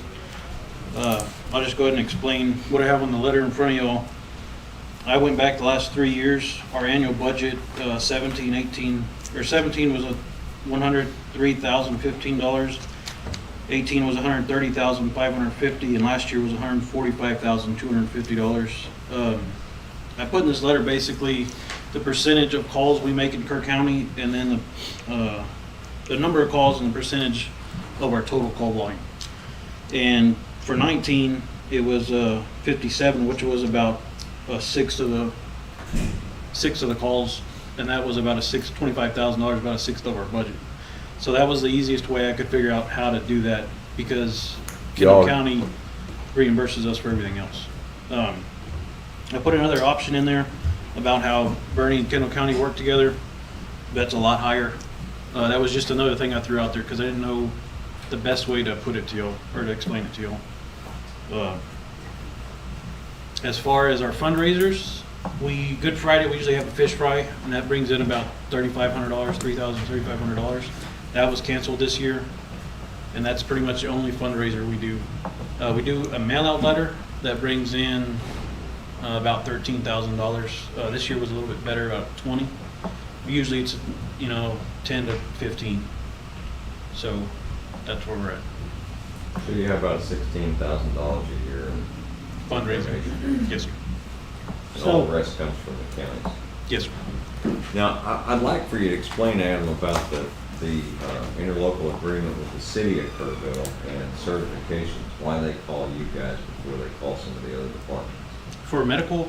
I'll just go ahead and explain what I have on the letter in front of y'all. I went back the last 3 years. Our annual budget, 17 was $103,015. 18 was $130,550, and last year was $145,250. I put in this letter basically the percentage of calls we make in Kerr County, and then the number of calls and the percentage of our total call volume. And for 19, it was 57, which was about a sixth of the calls, and that was about $25,000, about a sixth of our budget. So that was the easiest way I could figure out how to do that, because Kendall Y'all- County reimburses us for everything else. I put another option in there about how Bernie and Kendall County work together. That's a lot higher. That was just another thing I threw out there because I didn't know the best way to put it to y'all or to explain it to y'all. As far as our fundraisers, Good Friday, we usually have a fish fry, and that brings in about $3,500, $3,500. That was canceled this year, and that's pretty much the only fundraiser we do. We do a mail-out letter that brings in about $13,000. This year was a little bit better, about 20. Usually it's 10 to 15. So that's where we're at. So you have about $16,000 a year in Fundraising. Yes, sir. And all the So- rest comes from the counties. Yes, sir. Now, I'd like for you to explain, Adam, about the interlocal agreement with the city of Kerrville and certifications, why they call you guys before they call some of the other departments. For medical,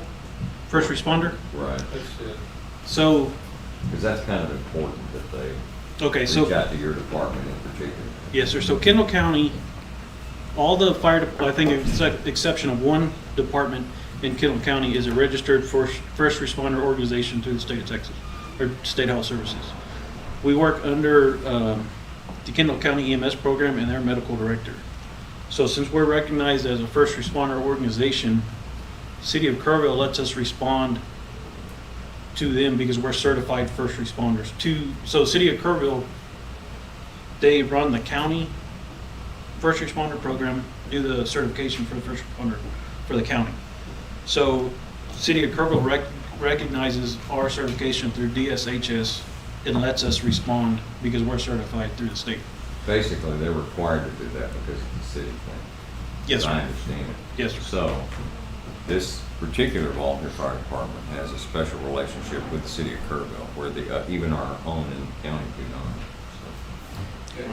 first responder. Right. That's it. So, Because that's kind of important that they okay, so. reach out to your department in particular. Yes, sir. So Kendall County, all the fire, I think exception of one department in Kendall County is a registered first responder organization through the state of Texas, or State Health Services. We work under the Kendall County EMS program and their medical director. So since we're recognized as a first responder organization, City of Kerrville lets us respond to them because we're certified first responders. So City of Kerrville, they run the county first responder program, do the certification for the first responder for the county. So City of Kerrville recognizes our certification through DSHS and lets us respond because we're certified through the state. Basically, they're required to do that because it's a city thing. Yes, as I sir. understand it. Yes, sir. So, this particular volunteer fire department has a special relationship with the city of Kerrville, where even our own in the county do not. So,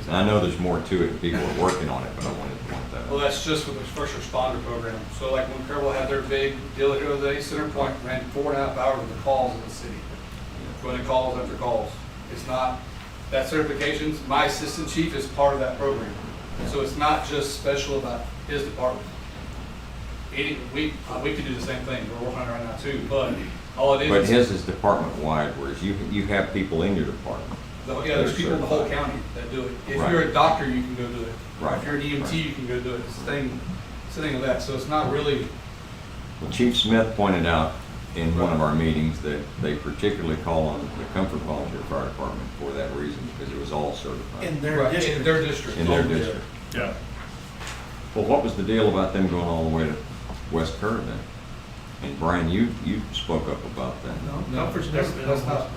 and I know there's more to it, and people are working on it, but I wanted to point that Well, out. that's just with the first responder program. So like when Kerrville had their big deal the other day, Center Point ran 4.5 hours of the calls in the city. Going to calls after calls. It's not, that certifications, my assistant chief is part of that program. So it's not just special about his department. We could do the same thing, we're working on it right now too, but all it But is. his is department-wide, whereas you have people in your department. Yeah, there's people in the whole county that do it. If Right. you're a doctor, you can go do it. Right. If you're an EMT, you can go do it. It's the thing of that. So it's not really, Well, Chief Smith pointed out in one of our meetings that they particularly call on the Comfort Volunteer Fire Department for that reason, because it was all certified. in their district. In their district. Yeah. Well, what was the deal about them going all the way to West Kerr then? And Brian, you spoke up about that. No,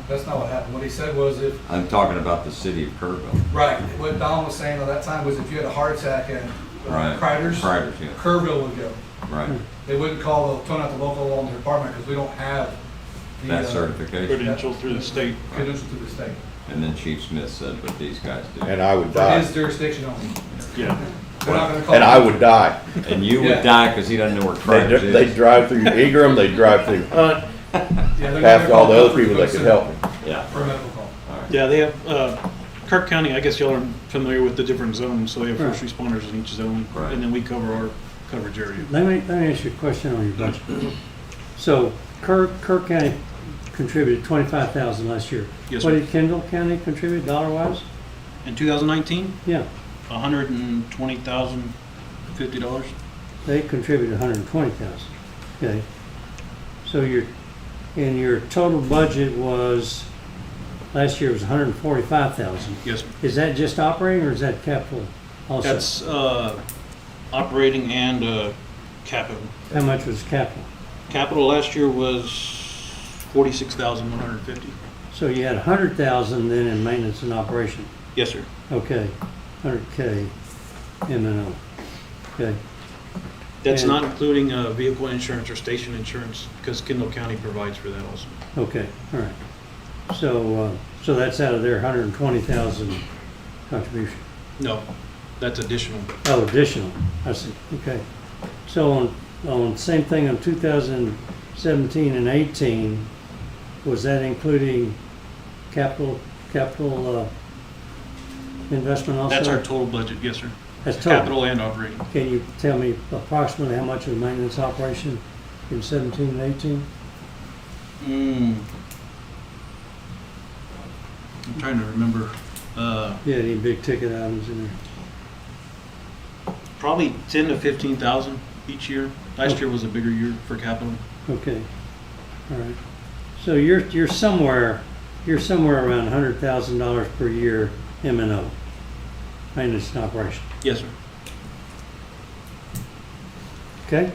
that's not what happened. What he said was if, I'm talking about the city of Kerrville. right, what Don was saying at that time was if you had a heart attack at Right. Criders, Criders, yeah. Kerrville would go. Right, They wouldn't call the local law department because we don't have the that certification. Credential through the state. credential to the state. And then Chief Smith said, but these guys do. And I would For die. his jurisdiction only. Yeah. They're not gonna call. And I would die. And you Yeah. would die because he doesn't know where Criders They is. drive through Ingram, they drive through Hunt, Yeah, they're not past gonna all call the other Comfort people to that go could sit help me. Yeah. For a medical call. All right. Yeah, they have, Kirk County, I guess y'all are familiar with the different zones, so they have first responders in each zone. Right. And then we cover our coverage area. Let me ask you a question on your budget. So Kirk County contributed 25,000 last year. Yes, What sir. did Kendall County contribute dollar-wise? In 2019, Yeah, $120,050. they contributed 120,000. Okay. So your total budget was, last year was 145,000. Yes, sir. Is that just operating or is that capital also? That's operating and capital. How much was capital? Capital last year was 46,150. So you had 100,000 then in maintenance and operation. Yes, sir. Okay, 100K M&O. Okay, That's And- not including vehicle insurance or station insurance, because Kendall County provides for that also. okay, all right. So that's out of their 120,000 contribution. No, that's additional. Oh, additional, I see, okay. So on same thing on 2017 and 18, was that including capital investment also? That's our total budget, yes, sir. That's total. Capital and operating. Can you tell me approximately how much was maintenance operation in 17 and 18? I'm trying to remember. Yeah, any big ticket items in there? Probably 10 to 15,000 each year. Last year was a bigger year for capital. Okay, all right. So you're somewhere around $100,000 per year M&O, maintenance and operation. Yes, sir. Okay?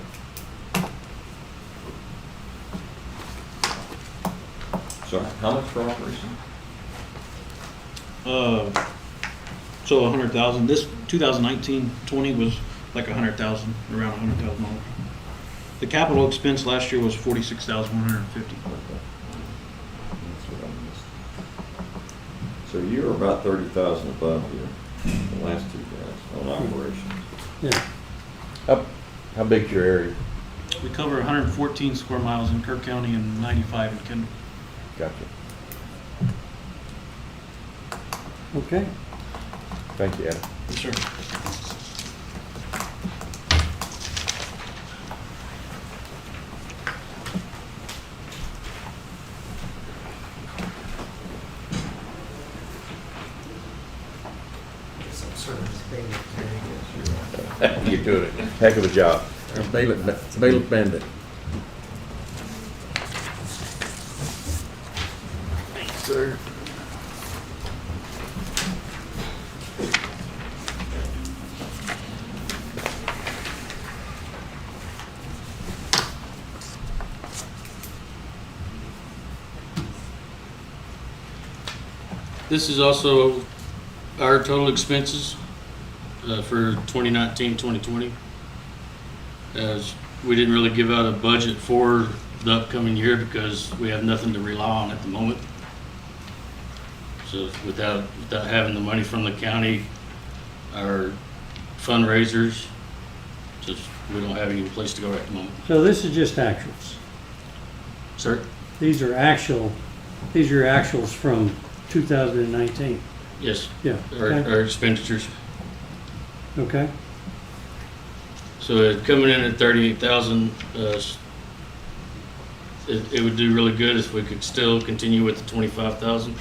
So how much for operation? So 100,000. This 2019-20 was like 100,000, around $100,000. The capital expense last year was 46,150. That's what I missed. So you're about 30,000 above the last two guys on operations. Yeah, How big's your area? We cover 114 square miles in Kirk County and 95 in Kendall. Gotcha. okay. Thank you, Adam. Yes, sir. Some sort of debate there. You're doing a heck of a job. Bailiff bandit. Sir. This is also our total expenses for 2019, 2020. As we didn't really give out a budget for the upcoming year because we have nothing to rely on at the moment. So without having the money from the county, our fundraisers, just we don't have any place to go at the moment. So this is just actuals. Sir? These are your actuals from 2019. Yes. Yeah, Our okay. our expenditures. Okay, So it coming in at 38,000, it would do really good if we could still continue with the 25,000.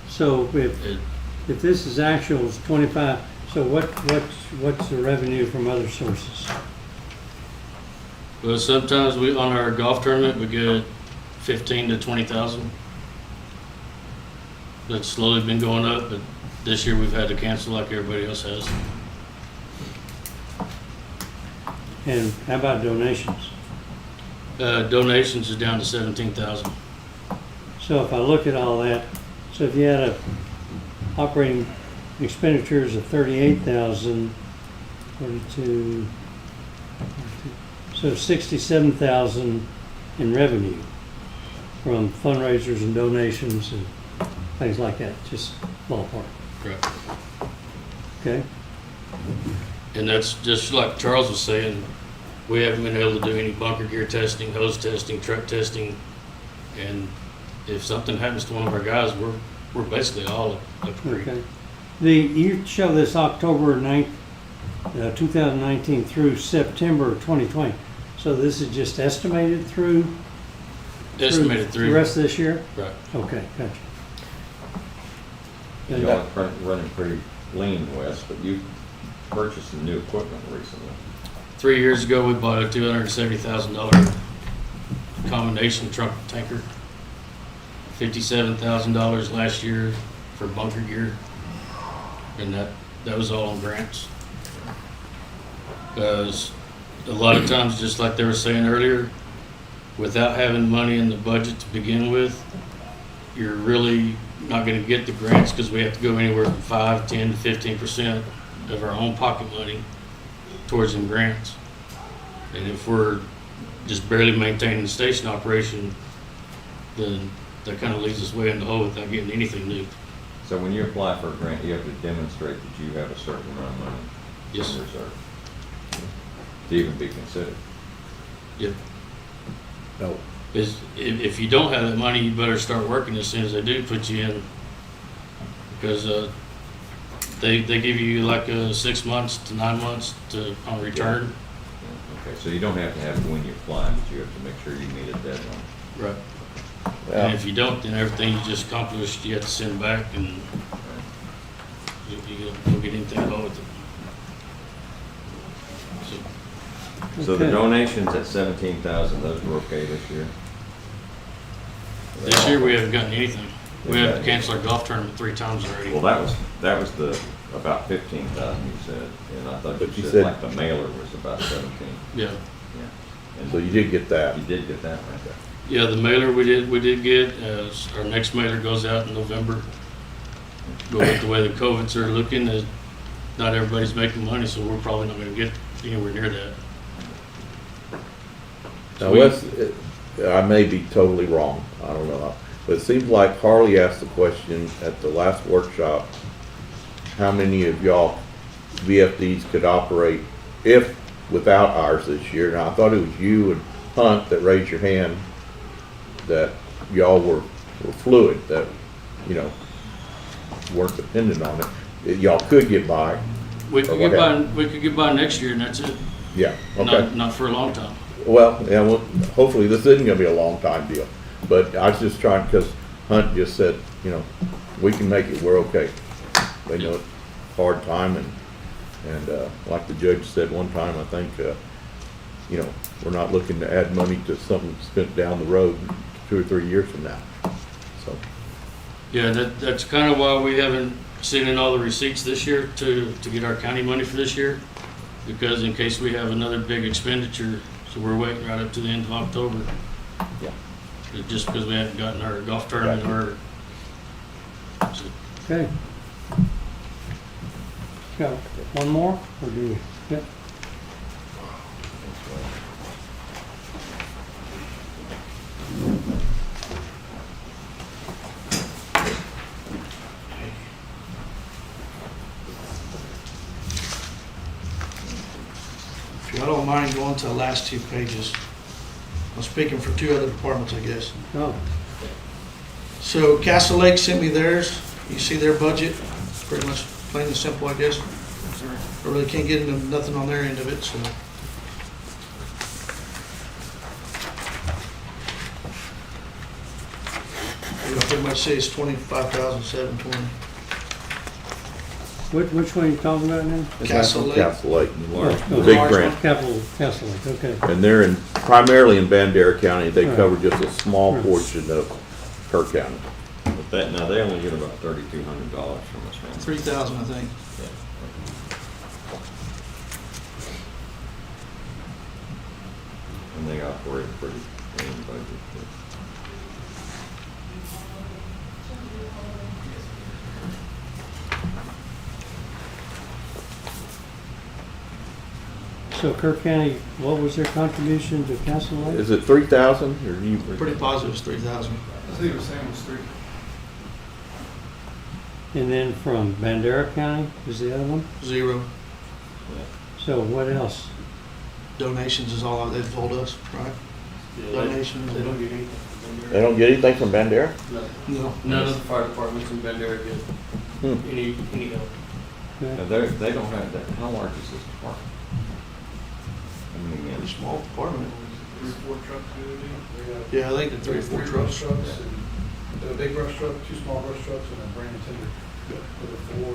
so if this is actuals 25, so what's the revenue from other sources? Well, sometimes on our golf tournament, we get 15 to 20,000. That's slowly been going up, but this year we've had to cancel like everybody else has. And how about donations? Donations is down to 17,000. So if I look at all that, so if you had a operating expenditures of 38,000, 42, so 67,000 in revenue from fundraisers and donations and things like that, just ballpark, Correct. okay? And that's just like Charles was saying, we haven't been able to do any bunker gear testing, hose testing, truck testing. And if something happens to one of our guys, we're basically all up to creek. Okay. You show this October 9th, 2019 through September 2020. So this is just estimated through? Estimated The through. rest of this year? Right. Okay, gotcha. Y'all are running pretty lean, Wes, but you purchased some new equipment recently. 3 years ago, we bought a $270,000 combination truck tanker. $57,000 last year for bunker gear. And that was all on grants. Because a lot of times, just like they were saying earlier, without having money in the budget to begin with, you're really not going to get the grants because we have to go anywhere from 5, 10 to 15% of our own pocket money towards them grants. And if we're just barely maintaining the station operation, then that kind of leaves us way in the hole without getting anything new. So when you apply for a grant, you have to demonstrate that you have a certain amount of money Yes, in sir. reserve to even be considered. Yep. No. Is if you don't have that money, you better start working as soon as they do put you in, because they give you like 6 months to 9 months on return. Okay, so you don't have to have it when you apply, but you have to make sure you meet a deadline. Right. Yeah. And if you don't, then everything you just accomplished, you have to send back, and you don't get anything at all with it. So the Okay. donations at 17,000, those were okay this year? This year, we haven't gotten anything. We had to cancel our golf tournament 3 times already. Well, that was the, about 15,000 you said, and I thought But you you said said- like the mailer was about 17. Yeah. Yeah. And So you did get that. you did get that right there. Yeah, the mailer we did get, our next mailer goes out in November. But with the way the COVIDs are looking, not everybody's making money, so we're probably not gonna get anywhere near that. Now, Wes, I may be totally wrong, I don't know, but it seems like Harley asked the question at the last workshop, how many of y'all VFDs could operate if, without ours this year? Now, I thought it was you and Hunt that raised your hand, that y'all were fluid, that, you know, weren't dependent on it, that y'all could get by. We could Or get by, whatever. we could get by next year and that's it. Yeah, okay. Not for a long time. Well, yeah, well, hopefully this isn't gonna be a long time deal, but I was just trying, because Hunt just said, you know, we can make it, we're okay. They know it's a hard time, and like the judge said one time, I think, you know, we're not looking to add money to something spent down the road 2 or 3 years from now, so. Yeah, that's kind of why we haven't sent in all the receipts this year to get our county money for this year, because in case we have another big expenditure, so we're waiting right up to the end of October. Yeah. Just because we haven't gotten our golf tournament order. So, Okay. Got one more, or do we? Yeah. If y'all don't mind going to the last 2 pages. I'm speaking for 2 other departments, I guess. Oh, So Castle Lake sent me theirs. You see their budget, pretty much plain and simple, I guess. I really can't get into nothing on their end of it, so. You know, pretty much say it's 25,720. which one are you talking about now? Castle Lake. Castle Lake, Oh, the big large grant. Capital, Castle Lake, okay. And they're primarily in Bandera County, they Right. cover just a small Right. portion of Kerr County. But that, now they only get about $3,200 from us, man. 3,000, I think. And they operate a pretty lean budget. So Kirk County, what was their contribution to Castle Lake? Is it 3,000 or you? Pretty positive it's 3,000. I think it was saying it was 3. And then from Bandera County is the other one? 0. So what else? Donations is all they've told us, right? Donations. They don't get anything. They don't get anything from Bandera? No. None of the fire departments in Bandera get Hmm. any help. Okay. Now, they don't have that, how large is this department? I mean, Pretty small department. 3 or 4 trucks the other day. Yeah, I think the 3 or 4 trucks. And a big brush truck, 2 small brush trucks, and a brand new tender with a 4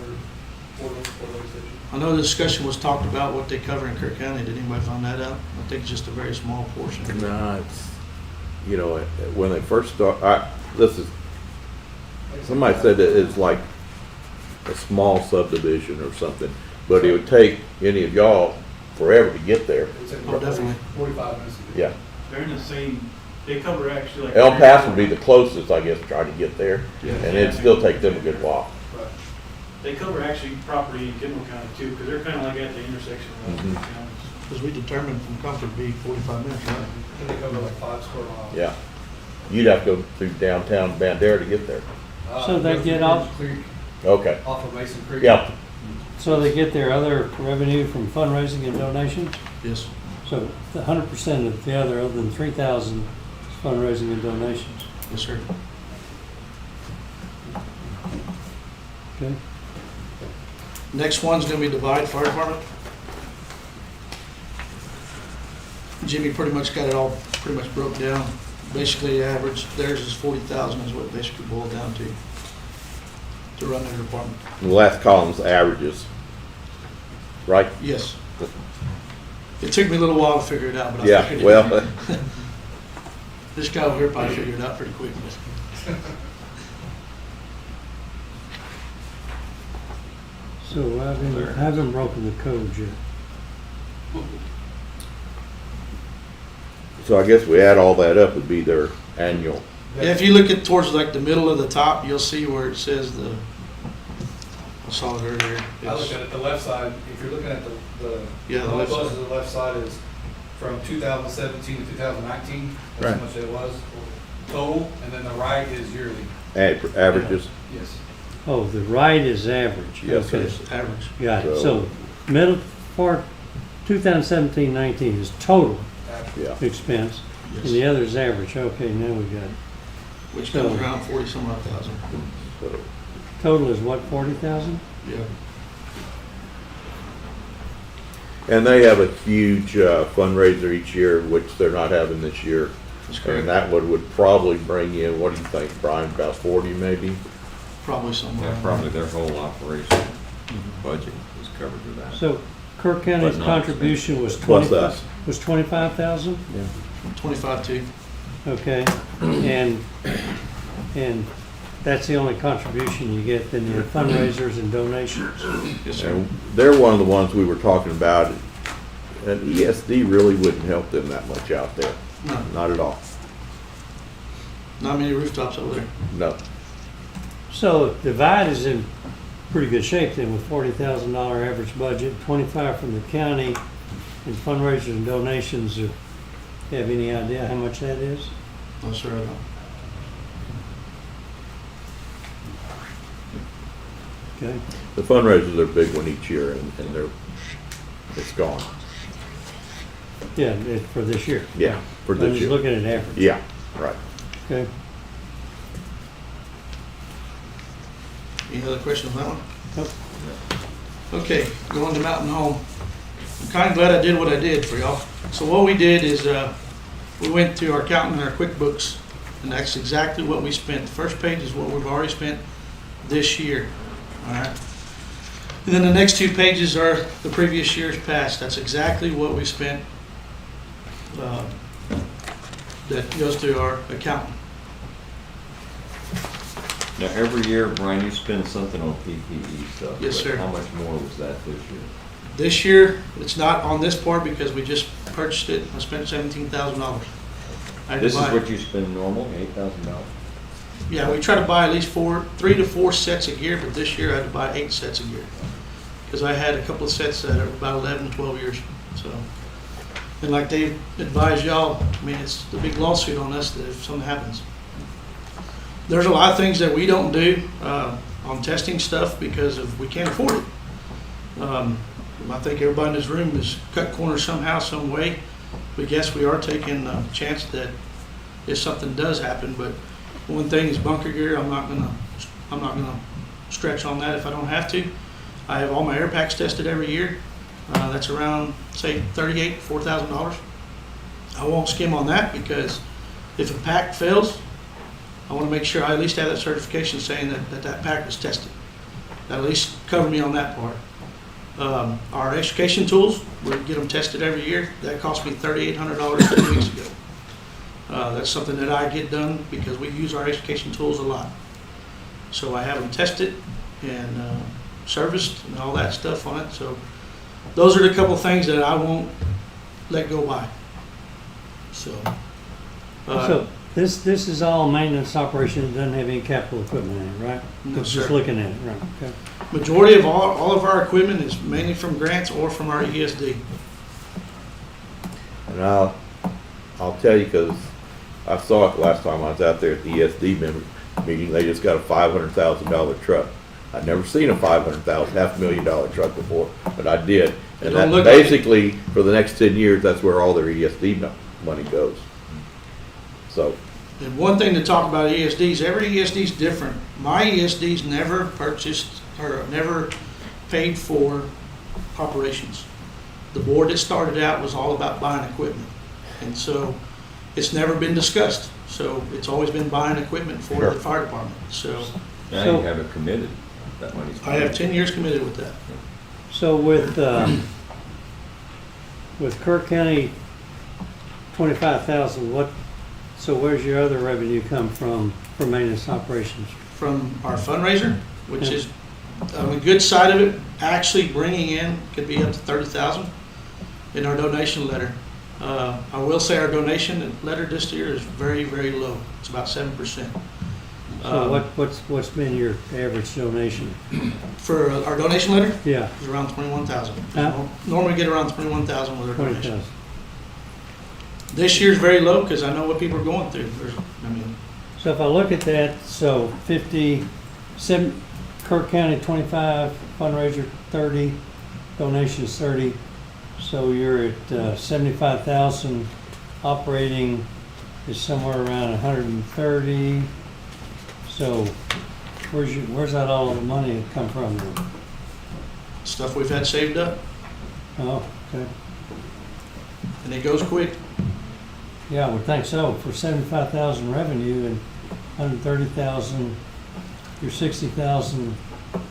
station. I know the discussion was talked about what they cover in Kirk County. Did anybody find that out? I think it's just a very small portion. No, it's, you know, when they first somebody said that it's like a small subdivision or something, but it would take any of y'all forever to get there. It's in Oh, definitely. 45 minutes. Yeah. They're in the same, they cover actually like. El Paso would be the closest, I guess, trying to get there, Yeah. and it'd still take them a good while. Right. They cover actually property in Kendall County too, because they're kind of like at the intersection of Mhm. the counties. Because we determined from Comfort to be 45 minutes, right? And they cover like 5 square miles. Yeah. You'd have to go through downtown Bandera to get there. So they Go get through off- Creek, Okay. off of Mason Creek. Yeah. So they get their other revenue from fundraising and donations? Yes. So 100% of the other than 3,000 is fundraising and donations. Yes, sir. Okay. Next one's gonna be Divide Fire Department. Jimmy pretty much got it all pretty much broke down. Basically, the average, theirs is 40,000 is what it basically boiled down to run their department. The last column's averages, right? Yes. It took me a little while to figure it out, but I Yeah, figured it well, out. This guy over here probably figured it out pretty quick. So I haven't broken the code yet. so I guess we add all that up, it'd be their annual. Yeah, if you look at towards like the middle of the top, you'll see where it says I saw it earlier. I look at it, the left side, if you're looking at the Yeah, the only left plus side. to the left side is from 2017 to 2019. That's Right. how much it was total, and then the right is yearly. Averages. Yes. Oh, the right is average. Yes, Okay. sir. Average. Got it. So- So middle part, 2017-19 is total Yeah. expense, and Yes. the other is average. Okay, now we got it. Which comes around 40-some odd thousand. So, Total is what, 40,000? Yeah. and they have a huge fundraiser each year, which they're not having this year. That's correct. And that would probably bring in, what do you think, Brian, about 40 maybe? Probably somewhere. Yeah, probably their whole operation budget is covered with that. So Kirk County's But not contribution was Plus 25, us. was 25,000? 25 too. Okay, and that's the only contribution you get, then your fundraisers and donations. Yes, sir. And they're one of the ones we were talking about, and ESD really wouldn't help them that much out there. No, Not at all. not many rooftops over there. No. So Divide is in pretty good shape then with $40,000 average budget, 25 from the county, and fundraisers and donations. You have any idea how much that is? No, sir, I don't. Okay, The fundraisers are a big one each year, and it's gone. yeah, for this year. Yeah, for I'm this just year. looking at average. Yeah, right. Okay. Any other questions on that one? Nope. Okay, going to Mountain Home. I'm kind of glad I did what I did for y'all. So what we did is, we went to our accountant and our QuickBooks, and that's exactly what we spent. The first page is what we've already spent this year, all right? And then the next two pages are the previous years past. That's exactly what we spent, that goes to our accountant. Now, every year, Brian, you spend something on PPE stuff. Yes, but sir. How much more was that this year? This year, it's not on this part because we just purchased it. I spent $17,000. This is what you spend normally, $8,000? Yeah, we try to buy at least 3 to 4 sets a year, but this year I had to buy 8 sets a year. Because I had a couple of sets that are about 11, 12 years, so. And like Dave advised y'all, I mean, it's the big lawsuit on us that if something happens. There's a lot of things that we don't do on testing stuff because we can't afford it. I think everybody in this room is cut corners somehow, some way. But yes, we are taking a chance that if something does happen. But one thing is bunker gear. I'm not gonna stretch on that if I don't have to. I have all my air packs tested every year. That's around say $4,000. I won't skim on that because if a pack fails, I want to make sure I at least have that certification saying that pack was tested. That'll at least cover me on that part. Our education tools, we get them tested every year. That cost me $3,800 2 weeks ago. That's something that I get done because we use our education tools a lot. So I have them tested and serviced and all that stuff on it. So those are the couple things that I won't let go by. So. So this is all maintenance operation, it doesn't have any capital equipment in it, right? No, Just sir. looking at it, right, okay. Majority of all of our equipment is mainly from grants or from our ESD. And I'll tell you, because I saw it last time I was out there at the ESD meeting, they just got a $500,000 truck. I'd never seen a $500,000 truck before, but I did. And don't that look like it. basically, for the next 10 years, that's where all their ESD money goes. So, And one thing to talk about ESDs, every ESD is different. My ESDs never purchased or never paid for operations. The board that started out was all about buying equipment. And so it's never been discussed. So it's always been buying equipment for Sure. the fire department. So Now So- you have it committed, that money's I have committed. 10 years committed with that. So with Kirk County, 25,000, so where's your other revenue come from for maintenance operations? From our fundraiser, which Yeah. is on the good side of it, actually bringing in could be up to 30,000 in our donation letter. I will say our donation letter this year is very, very low. It's about 7%. So what's been your average donation? For our donation letter, Yeah, it's around 21,000. Huh? Normally get around 21,000 with our donation. 20,000. This year's very low because I know what people are going through. I mean, So if I look at that, so 57, Kirk County 25, fundraiser 30, donations 30. So you're at 75,000, operating is somewhere around 130. So where's that all of the money come from? stuff we've had saved up, Oh, okay. and it goes quick. Yeah, I would think so. For 75,000 revenue and 130,000, you're 60,000.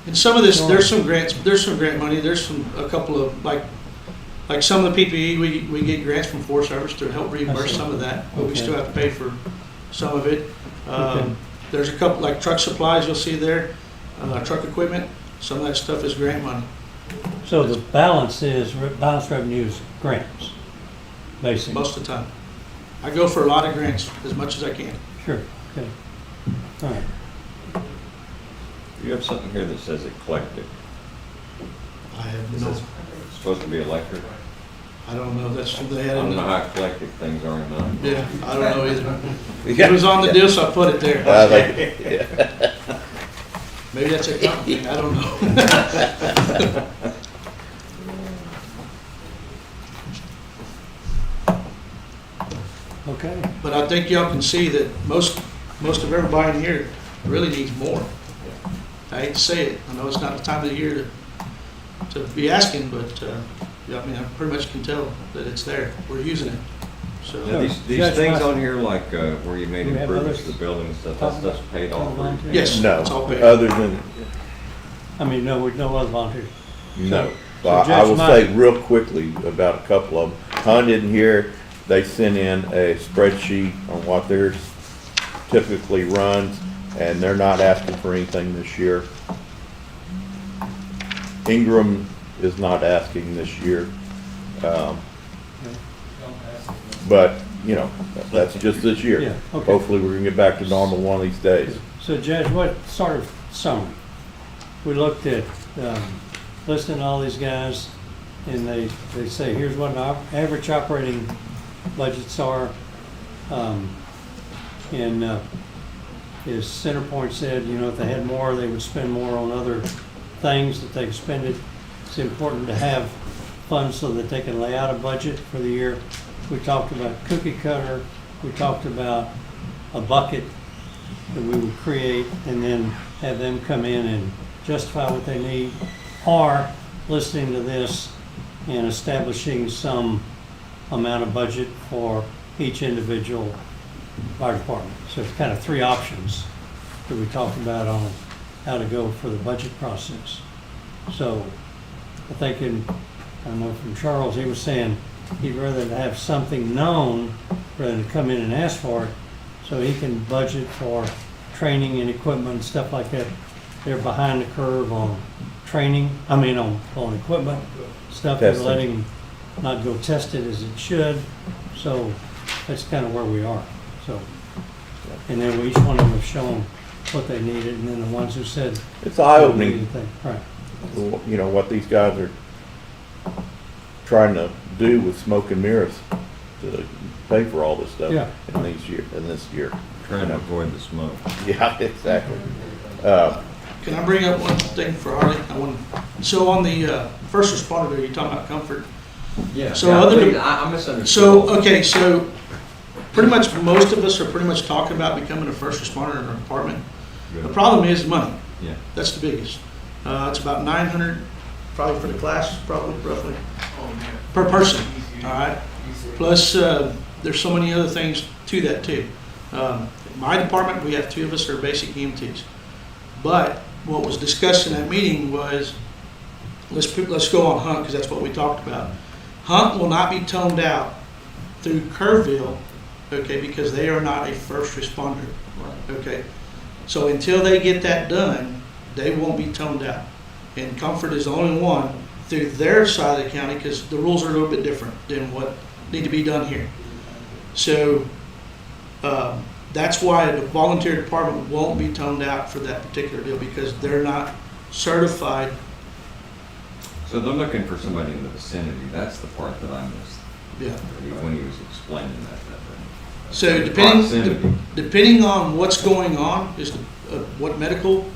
And some of this, there's some grants, there's some grant money, there's a couple of, like some of the PPE, we get grants from Forest Service to help reimburse some of that, but we Okay. still have to pay for some of it. Okay. There's a couple, like truck supplies you'll see there, truck equipment, some of that stuff is grant money. So the balance revenue is grants, basically. Most of the time. I go for a lot of grants, as much as I can. Sure, okay. All right. You have something here that says eclectic. I have Is no, this supposed to be electric? I don't know, that's what they I had don't in know the, how eclectic things are in mine. yeah, I don't know either. It was on the deal, so I put it there. Maybe that's a company, I don't know. Okay. But I think y'all can see that most of everybody in here really needs more. I hate to say it, I know it's not the time of the year to be asking, but, yeah, I mean, I pretty much can tell that it's there, we're using it, so. Now, these Judge things Russell. on here, like where you made Do we have improvements to others? the building and stuff, that stuff's paid off. Volunteer? Yes, it's all No, paid. other than, I mean, no other volunteers. no. So I Judge will Mike- say real quickly about a couple of them. Hunt in here, they sent in a spreadsheet on what theirs typically runs, and they're not asking for anything this year. Ingram is not asking this year. But, you know, that's just this year. Yeah, okay. Hopefully, we're gonna get back to normal one of these days. So Judge, what sort of summary? We looked at listing all these guys, and they say, here's what our average operating budgets are. And as Centerpoint said, you know, if they had more, they would spend more on other things that they could spend it. It's important to have funds so that they can lay out a budget for the year. We talked about cookie cutter, we talked about a bucket that we would create and then have them come in and justify what they need, or listening to this and establishing some amount of budget for each individual fire department. So it's kind of three options that we talked about on how to go for the budget process. So I think I know from Charles, he was saying he'd rather have something known rather than come in and ask for it, so he can budget for training and equipment and stuff like that. They're behind the curve on training, on equipment, stuff they're Testing. letting not go tested as it should. So that's kind of where we are. So, and then each one of them have shown what they needed, and then the ones who said. It's eye-opening, Right. you know, what these guys are trying to do with smoke and mirrors to pay for all this stuff Yeah. in this year. Trying to avoid the smoke. Yeah, exactly. Can I bring up one thing for Harley? So on the first responder there, you're talking about comfort. Yeah. So other- I misunderstood. So, okay, so pretty much most of us are pretty much talking about becoming a first responder in our department. The problem is money. Yeah. That's the biggest. It's about 900, probably for the class, probably roughly, per person, all right? Plus, there's so many other things to that too. My department, we have two of us that are basic EMTs. But what was discussed in that meeting was, let's go on Hunt, because that's what we talked about. Hunt will not be toned out through Kerrville, okay, because they are not a first responder, okay? So until they get that done, they won't be toned out. And Comfort is the only one through their side of the county, because the rules are a little bit different than what need to be done here. So that's why the volunteer department won't be toned out for that particular deal, because they're not certified. So they're looking for somebody in the vicinity. That's the part that I missed. Yeah. When he was explaining that thing. So Proximity. depending on what's going on, is what medical,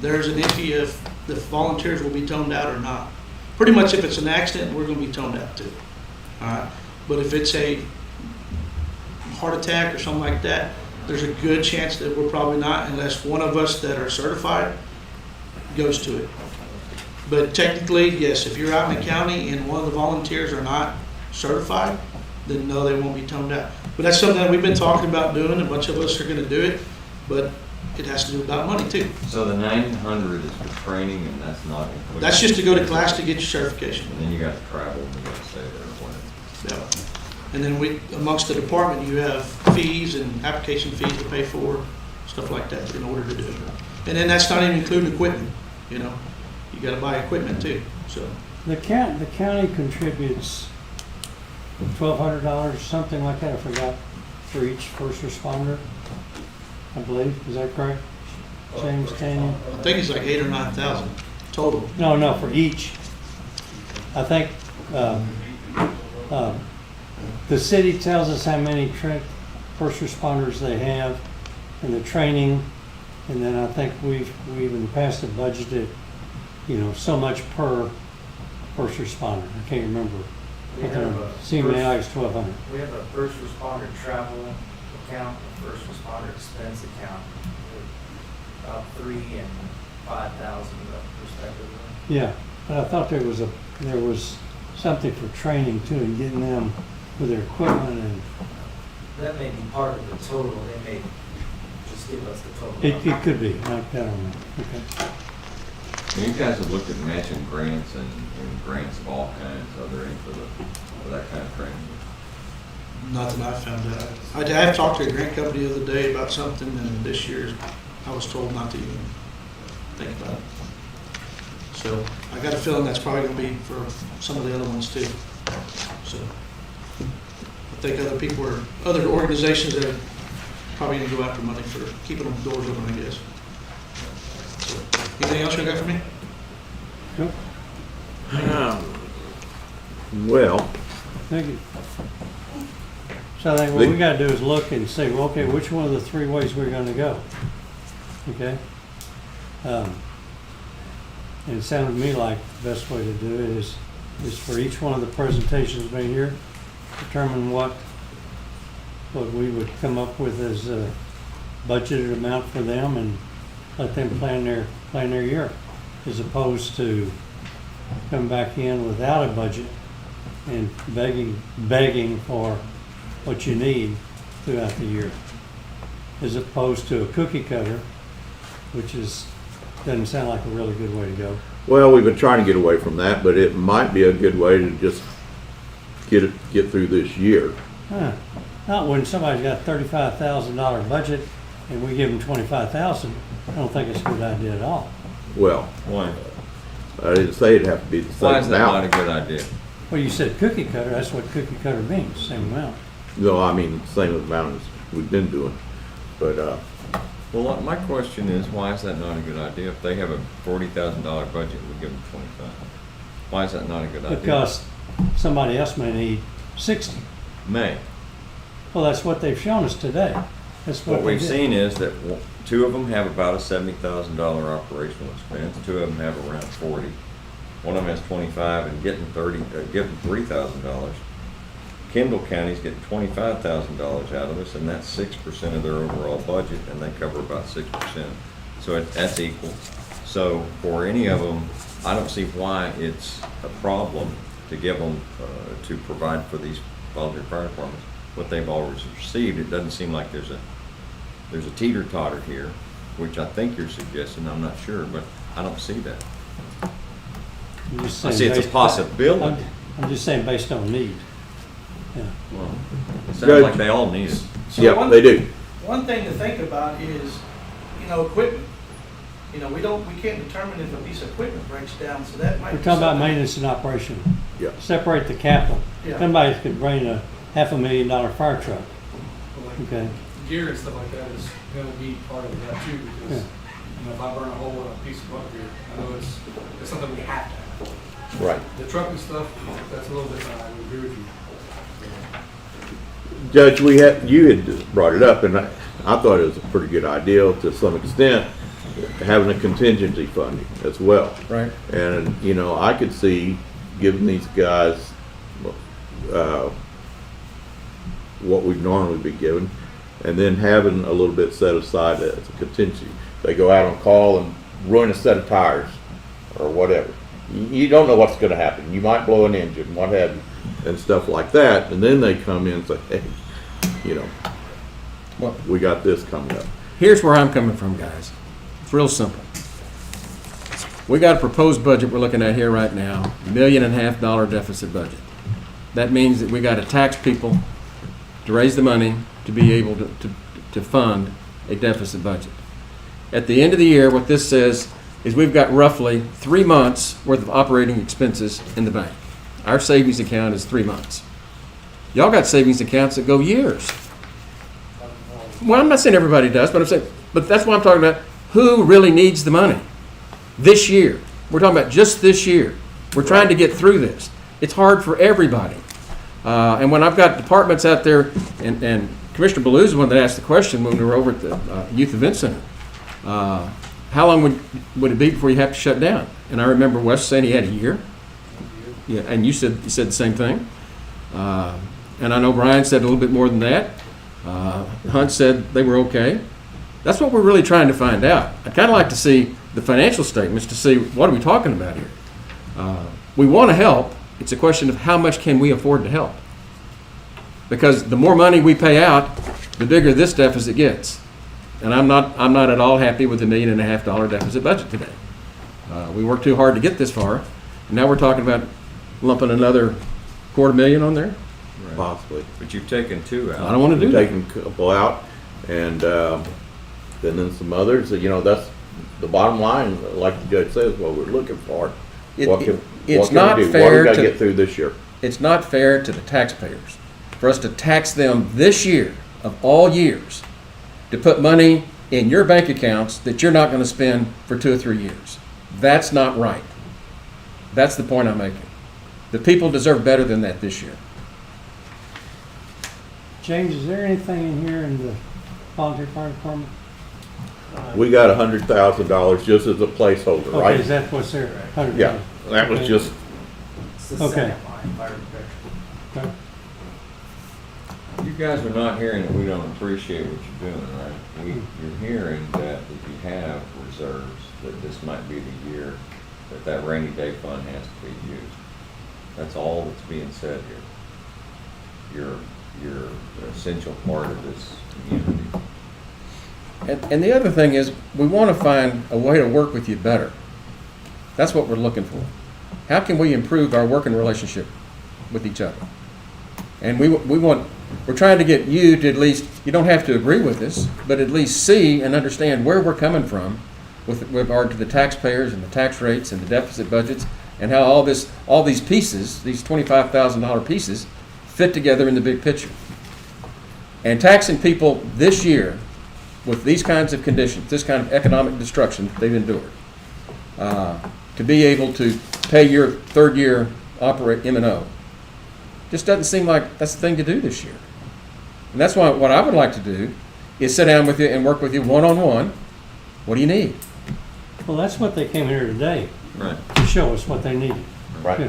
there's an issue if the volunteers will be toned out or not. Pretty much if it's an accident, we're gonna be toned out too. All right, but if it's a heart attack or something like that, there's a good chance that we're probably not, unless one of us that are certified goes to it. But technically, yes, if you're out in the county and one of the volunteers are not certified, then no, they won't be toned out. But that's something that we've been talking about doing, a bunch of us are gonna do it, but it has to do about money too. So the 900 is for training, and that's not included? That's just to go to class to get your certification. And then you got to travel, and you got to stay there or whatever. Yeah. And then we, amongst the department, you have fees and application fees to pay for, stuff like that in order to do it. And then that's not even including equipment, you know, you gotta buy equipment too, so. The county contributes $1,200, something like that, I forgot, for each first responder, I believe. Is that correct? James Canyon? I think it's like 8,000 or 9,000 total. No, for each. I think the city tells us how many first responders they have and the training, and then I think we've in the past have budgeted, so much per first responder. I can't remember. CMAI is 1,200. We have a first responder travel account, a first responder expense account, about 3,000 and 5,000 respectively. Yeah, but I thought there was something for training too, and getting them with their equipment, and That may be part of the total. They may just give us the total. it could be. I don't know. Okay. And you guys have looked at matching grants and grants of all kinds. Are there any for that kind of training? Nothing I found out. I have talked to a grant company the other day about something, and this year I was told not to even think about it. So I got a feeling that's probably gonna be for some of the other ones too. So I think other organizations that are probably gonna go after money for keeping them doors open, I guess. So, anything else you got for me? Cool. Well, Thank you. So I think what we gotta do is look and say, well, okay, which one of the three ways we're gonna go? Okay? And it sounded to me like the best way to do it is for each one of the presentations made here, determine what we would come up with as a budgeted amount for them and let them plan their year, as opposed to come back in without a budget and begging for what you need throughout the year, as opposed to a cookie cutter, which doesn't sound like a really good way to go. well, we've been trying to get away from that, but it might be a good way to just get through this year. Not when somebody's got a $35,000 budget and we give them $25,000. I don't think it's a good idea at all. Well, Why? I didn't say it'd have to be the Why same is that not a amount. good idea? Well, you said cookie cutter. That's what cookie cutter means, same amount. No, I mean, same amount as we've been doing, but, Well, my question is, why is that not a good idea? If they have a $40,000 budget, we give them 25. Why is that not a good idea? Because somebody else may need 60. May. Well, that's what they've shown us today. That's What they we've did. seen is that two of them have about a $70,000 operational expense. Two of them have around 40. One of them has 25 and getting $3,000. Kendall County's getting $25,000 out of us, and that's 6% of their overall budget, and they cover about 6%. So that's equal. So for any of them, I don't see why it's a problem to give them, to provide for these volunteer fire departments what they've always received. It doesn't seem like there's a teeter-totter here, which I think you're suggesting. I'm not sure, but I don't see that. I'm just I saying see it's a based- possibility. I'm just saying based on need. Yeah. Well, it sounds Judge. like they all need it. So yeah, they do. One thing to think about is, equipment. We can't determine if a piece of equipment breaks down, so that might We're be talking about something- maintenance and operation. Yeah. Separate the capital. Yeah. Somebody could bring a $500,000 fire truck. Okay. Gear and stuff like that is gonna be part of that too, because, if I burn a hole in a piece of gear, I know it's something we have to have. Right. The truck and stuff, that's a little different, I would agree with you. Judge, you had brought it up, and I thought it was a pretty good idea to some extent, having a contingency funding as well. Right. And, you know, I could see giving these guys, what we'd normally be given, and then having a little bit set aside as a contingency. They go out on call and ruin a set of tires, or whatever. You don't know what's gonna happen. You might blow an engine, what have you, and stuff like that, and then they come in and say, hey, you know, Well, we got this coming up. here's where I'm coming from, guys. It's real simple. We got a proposed budget we're looking at here right now, $1.5 million deficit budget. That means that we got to tax people to raise the money to be able to fund a deficit budget. At the end of the year, what this says is we've got roughly 3 months worth of operating expenses in the bank. Our savings account is 3 months. Y'all got savings accounts that go years. Well, I'm not saying everybody does, but I'm saying, but that's what I'm talking about. Who really needs the money this year? We're talking about just this year. We're trying to get through this. It's hard for everybody. And when I've got departments out there, and Commissioner Ballou is the one that asked the question when we were over at the Youth Event Center. How long would it be before you have to shut down? And I remember Wes saying he had a year. Yeah, and you said the same thing. And I know Brian said a little bit more than that. Hunt said they were okay. That's what we're really trying to find out. I'd kind of like to see the financial statements to see what are we talking about here. We want to help. It's a question of how much can we afford to help. Because the more money we pay out, the bigger this deficit gets. And I'm not at all happy with the $1.5 million deficit budget today. We worked too hard to get this far, and now we're talking about lumping another $250,000 on there. Possibly. But you've taken 2 out. I don't want to do that. Taking a couple out, and then some others, you know, that's the bottom line, like the judge says, what we're looking for. It's What can not we do? fair What do we got to- to get through this year? It's not fair to the taxpayers for us to tax them this year, of all years, to put money in your bank accounts that you're not going to spend for 2 or 3 years. That's not right. That's the point I'm making. The people deserve better than that this year. James, is there anything in here in the volunteer fire department? We got $100,000 just as a placeholder, Okay, right? is that what's there? 100,000? Yeah, that was Okay. just, It's the Okay. second line, fire protection. Okay. You guys are not hearing that we don't appreciate what you're doing, right? You're hearing that if you have reserves, that this might be the year that rainy day fund has to be used. That's all that's being said here. You're an essential part of this community. And the other thing is, we want to find a way to work with you better. That's what we're looking for. How can we improve our working relationship with each other? And we're trying to get you to at least, you don't have to agree with us, but at least see and understand where we're coming from with regard to the taxpayers and the tax rates and the deficit budgets, and how all these pieces, these $25,000 pieces, fit together in the big picture. And taxing people this year with these kinds of conditions, this kind of economic destruction that they've endured, to be able to pay your third year M&O, just doesn't seem like that's the thing to do this year. And that's why what I would like to do is sit down with you and work with you one-on-one. What do you need? Well, that's what they came here today, Right. to show us what they needed. right. Yeah.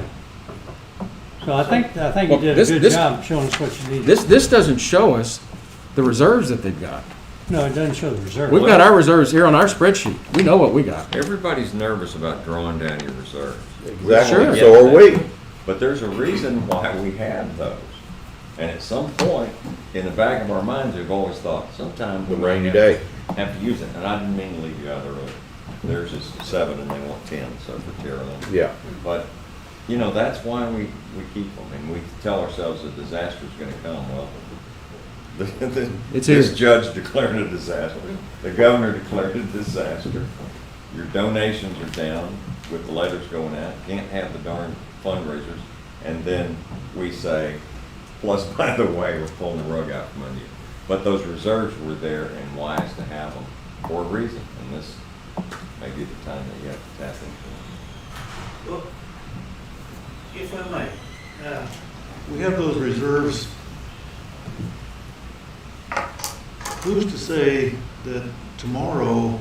So I think you Well, did a this- good this- job showing us what you needed. This doesn't show us the reserves that they've got. No, it doesn't show the reserve. We've got our reserves here on our spreadsheet. We know what we got. Everybody's nervous about drawing down your reserves. Exactly, Sure. so are we. But there's a reason why we have those. And at some point, in the back of our minds, we've always thought, sometime The we rainy might day. have to use it. And I didn't mean to leave you out of the room. Theirs is 7 and they want 10, so for Tara. Yeah, But, you know, that's why we keep them. And we tell ourselves a disaster's gonna come. Well, It's this here. judge declared a disaster. The governor declared a disaster. Your donations are down with the letters going out. Can't have the darn fundraisers. And then we say, plus, by the way, we're pulling the rug out from under you. But those reserves were there and wise to have them for a reason. And this may be the time that you have to tap into them. Well, if I might, we have those reserves who's to say that tomorrow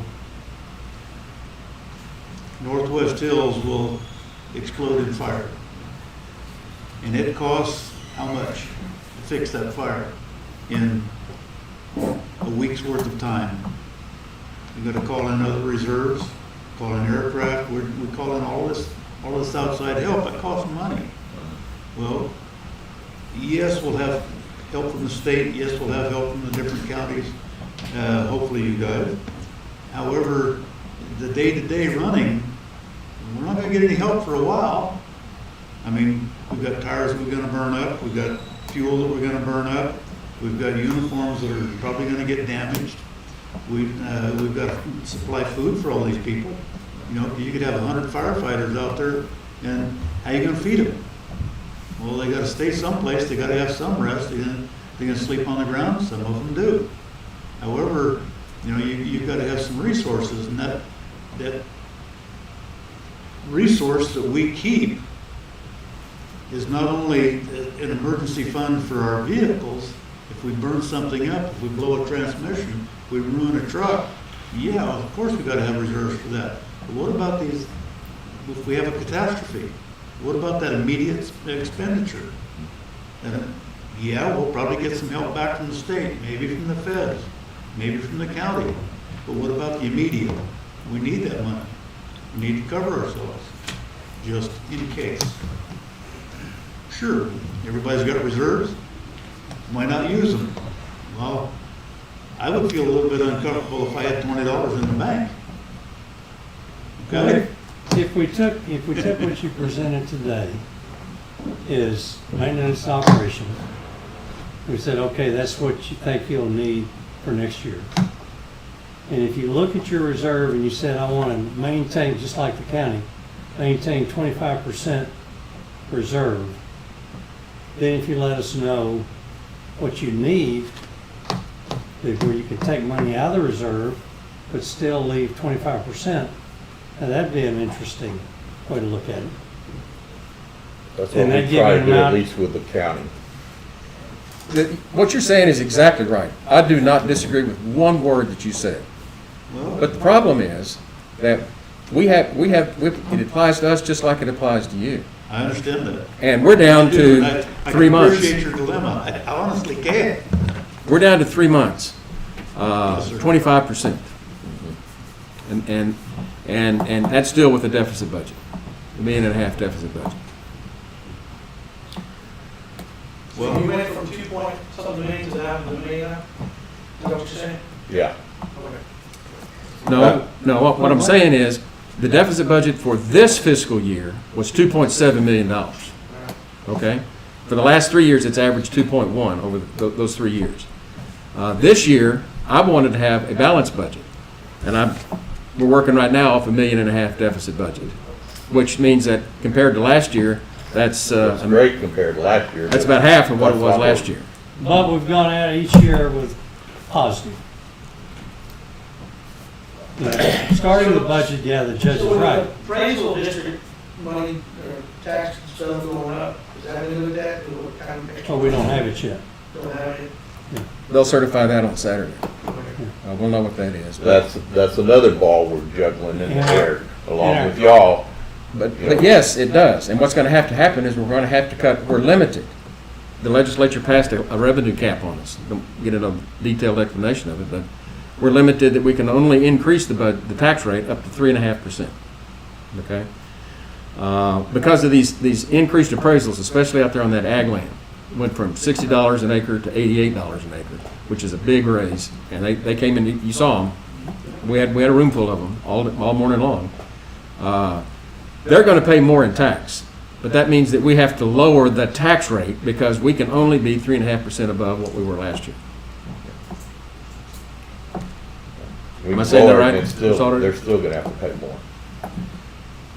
Northwest Hills will explode in fire? And it costs how much to fix that fire in a week's worth of time? You gotta call in other reserves, call in aircraft, we call in all this outside help, it costs money. Well, yes, we'll have help from the state, yes, we'll have help from the different counties, hopefully you guys. However, the day-to-day running, we're not gonna get any help for a while. I mean, we've got tires we're gonna burn up, we've got fuel that we're gonna burn up, we've got uniforms that are probably gonna get damaged. We've got to supply food for all these people. You know, you could have 100 firefighters out there, and how you gonna feed them? Well, they gotta stay someplace, they gotta have some rest, they're gonna sleep on the ground, some of them do. However, you know, you've gotta have some resources, and that resource that we keep is not only an emergency fund for our vehicles. If we burn something up, if we blow a transmission, we ruin a truck, yeah, of course we gotta have reserves for that. But what about these, if we have a catastrophe? What about that immediate expenditure? And yeah, we'll probably get some help back from the state, maybe from the feds, maybe from the county. But what about the immediate? We need that money. We need to cover ourselves, just in case. Sure, everybody's got reserves. Why not use them? Well, I would feel a little bit uncomfortable if I had $20 in the bank. Okay? If we took what you presented today is maintenance and operation, we said, okay, that's what you think you'll need for next year. And if you look at your reserve and you said, I want to maintain, just like the county, maintain 25% reserve, then if you let us know what you need, where you can take money out of the reserve, but still leave 25%, now that'd be an interesting way to look at it. That's what And they we give try you to do, an at amount- least with the county. What you're saying is exactly right. I do not disagree with one word that you said. Well, But the problem is that it applies to us just like it applies to you. I understand that. And we're down I do, to and I 3 can months. appreciate your dilemma. I honestly can. We're down to 3 months, Yes, sir. 25%. And that's still with a deficit budget, $1.5 million deficit budget. Well, You went from 2 point something million to down to $1 million? Is that what you're saying? Yeah. No, what I'm saying is, the deficit budget for this fiscal year was $2.7 million, okay? For the last 3 years, it's averaged 2.1 over those 3 years. This year, I wanted to have a balanced budget, and we're working right now off $1.5 million deficit budget, which means that compared to last year, that's It's great compared to last year. that's about half of what it That's was not last year. But we've gone out each year with positive. Starting the budget, yeah, the judge is So with right. the appraisal district money, or tax stuff going up, is that gonna do that? Or what kind of extra- But we don't have it yet. Don't have it? They'll certify that on Saturday. We'll know what that is. That's another ball we're juggling in the Yeah. air, along Yeah. with y'all. But yes, it does. And what's going to happen is we're going to have to cut, we're limited. The legislature passed a revenue cap on us. Don't get into a detailed explanation of it, but we're limited that we can only increase the tax rate up to 3.5%. Okay? Because of these increased appraisals, especially out there on that ag land, went from $60 an acre to $88 an acre, which is a big raise. And they came in, you saw them. We had a room full of them all morning long. They're going to pay more in tax, but that means that we have to lower the tax rate because we can only be 3.5% above what we were last year. We Am I saying that lower it, right? and still- It's already- they're still gonna have to pay more.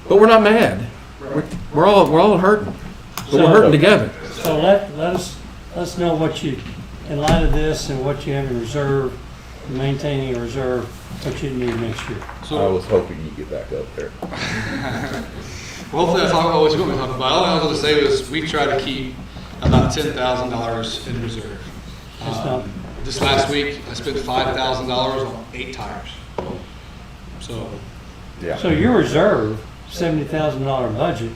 But we're not mad. We're all hurting, but we're hurting together. So let us know what you, in light of this and what you have in reserve, maintaining a reserve, what you need next year. I was hoping you'd get back up there. Well, hopefully that's all what you want me to talk about. All I was going to say was we try to keep about $10,000 in reserve. It's not, this last week, I spent $5,000 on 8 tires. So, Yeah. So your reserve, $70,000 budget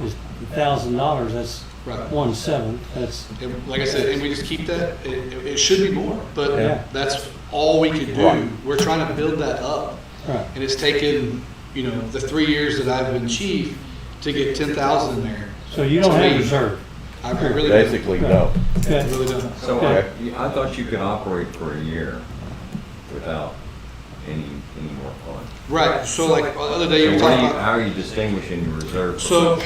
is $1,000, that's Right. 1/7, that's, and like I said, and we just keep that, it should be more, but Yeah. that's all we could do. Right. We're trying to build that up. right. And it's taken, the 3 years that I've been chief to get 10,000 in there. So you don't To have me, reserve. I really don't. Basically, no. I Okay. really don't. So Okay. I thought you could operate for a year without any more funds. Right, so like the other day you were So talking about. how are you distinguishing your reserve? So,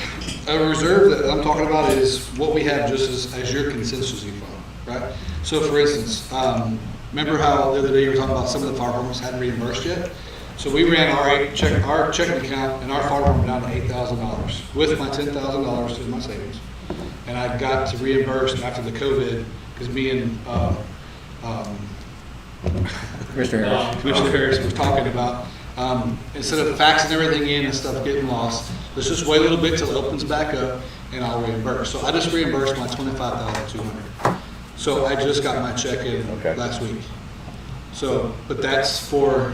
a reserve that I'm talking about is what we have just as your contingency fund, right? So for instance, remember how the other day you were talking about some of the fire departments hadn't reimbursed yet? So we ran our checking account and our fire department down to $8,000 with my $10,000 in my savings. And I got to reimburse after the COVID, because me and, Commissioner Harris. Commissioner Harris was talking about, instead of faxing everything in and stuff getting lost, let's just wait a little bit till it opens back up and I'll reimburse. So I just reimbursed my $25,200. So I just got my check in Okay. last week. So, but that's for,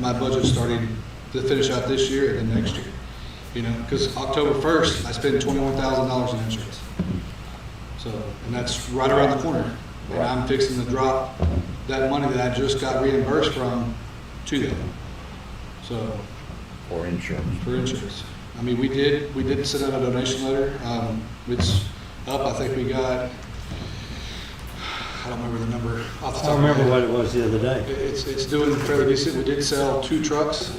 my budget starting to finish out this year and then next year. Because October 1st, I spent $21,000 in insurance. So, and that's right around the corner. And I'm fixing to drop that money that I just got reimbursed from to them. So, For insurance. for insurance. I mean, we did send out a donation letter. It's up, I think we got, I don't remember the number off the I top of my remember head. what it was the other day. It's doing fairly decent. We did sell 2 trucks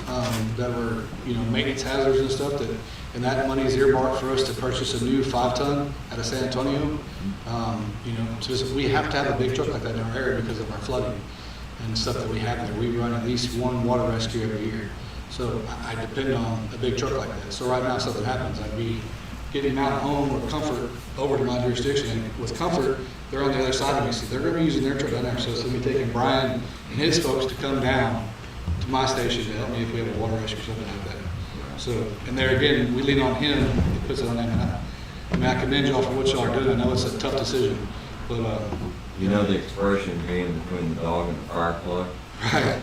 that were, maintenance hazards and stuff, and that money is earmarked for us to purchase a new 5-ton out of San Antonio. We have to have a big truck like that in our area because of our flooding and stuff that we have there. We run at least 1 water rescue every year. So I depend on a big truck like that. So right now, if something happens, I'd be getting Mount Home or Comfort over to my jurisdiction. And with Comfort, they're on the other side of me, so they're gonna be using their truck down there. So it's gonna be taking Brian and his folks to come down to my station to help me if we have a water rescue or something like that. So, and there again, we lean on him, he puts it on them. And I commend y'all for what y'all are doing. I know it's a tough decision, but, You know the expression being between the dog and the fire plug? right.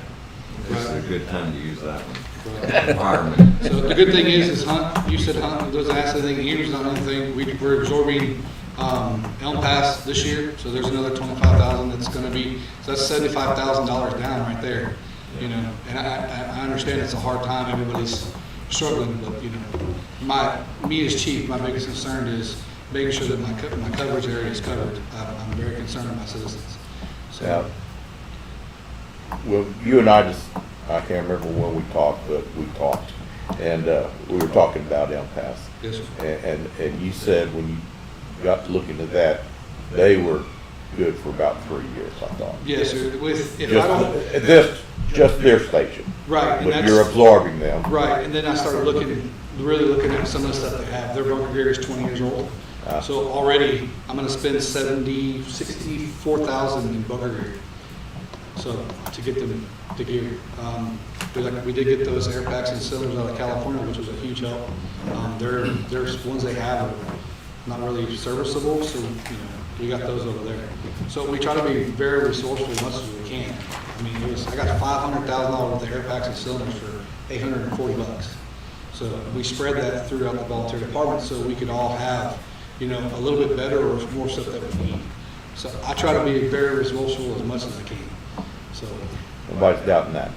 This is a good time to use that one. Right. Fireman. So the good thing is Hunt, you said Hunt doesn't ask anything, Eaton's not anything. We're absorbing Elm Pass this year, so there's another 25,000 that's gonna be, so that's $75,000 down right there. And I understand it's a hard time, everybody's struggling, but me as chief, my biggest concern is making sure that my coverage area is covered. I'm very concerned about my citizens. So, Yeah. Well, you and I I can't remember when we talked, but we talked. And we were talking about El Paso. yes, sir. And you said when you got to look into that, they were good for about 3 years, I thought. Yes, sir. If I don't, Just their station. right, and But that's. you're absorbing them. Right, and then I started really looking at some of the stuff they have. Their bunker gear is 20 years old. So already, I'm gonna spend 64,000 in bunker gear. So, to get them to gear. We did get those air packs and cylinders out of California, which was a huge help. Their ones they have are not really serviceable, so, we got those over there. So we try to be very resourceful as much as we can. I mean, I got $500,000 worth of air packs and cylinders for $840. So we spread that throughout the volunteer department so we could all have, a little bit better or more stuff that we need. So I try to be very resourceful as much as I can. So, Nobody's doubting that.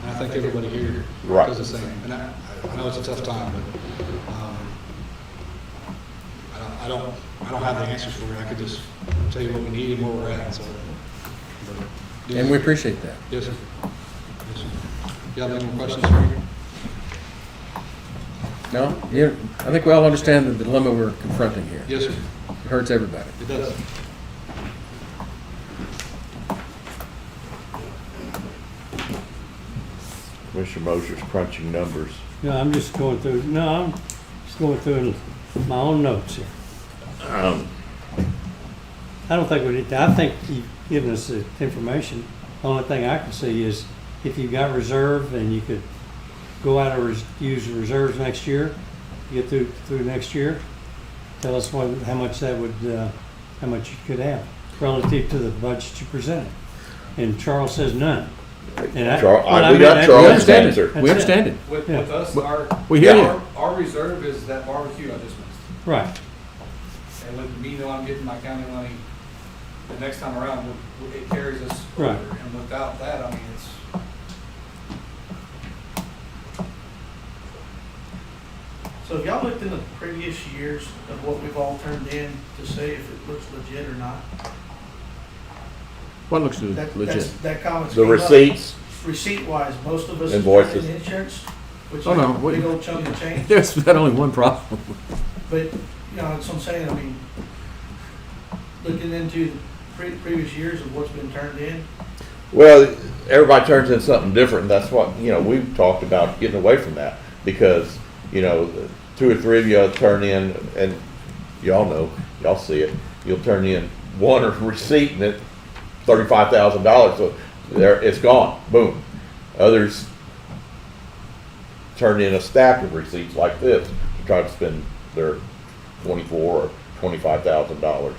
and I think everybody here Right. does the same. And I know it's a tough time, but I don't have the answers for it. I could just tell you what we need and where we're at. So, but, And we appreciate that. yes, sir. Yes, sir. You have any more questions for me? No? I think we all understand the dilemma we're confronting here. Yes, sir. It hurts everybody. It does. Commissioner Mosier's crunching numbers. I'm just going through my own notes here. I don't think we need to, I think you've given us the information. The only thing I can see is if you've got reserve and you could go out and use the reserves next year, get through next year, tell us how much that would, how much you could have. relative to the budget you presented? And Charles says none. And I- Charles, well, I we mean, got that- We Charles' understand answer. it. We understand it. With Yeah. us, We hear you. our reserve is that barbecue I just mentioned. Right. And with me knowing I'm getting my county money the next time around, it carries us over. Right. And without that, I mean, it's, So have y'all looked in the previous years of what we've all turned in to say if it looks legit or not? What looks That- legit? That comment. The receipts, Receipt wise, most of us. Invoices. in Insurance, which is Oh, no, a big old chunk of change. There's that only one problem. But, you know, that's what I'm saying, I mean, looking into the previous years of what's been turned in, well, everybody turns in something different, and that's what, we've talked about getting away from that, because, two or three of you turn in, and y'all know, y'all see it, you'll turn in one receipt and it's $35,000, so there, it's gone, boom. Others turn in a stack of receipts like this to try to spend their $24,000 or $25,000.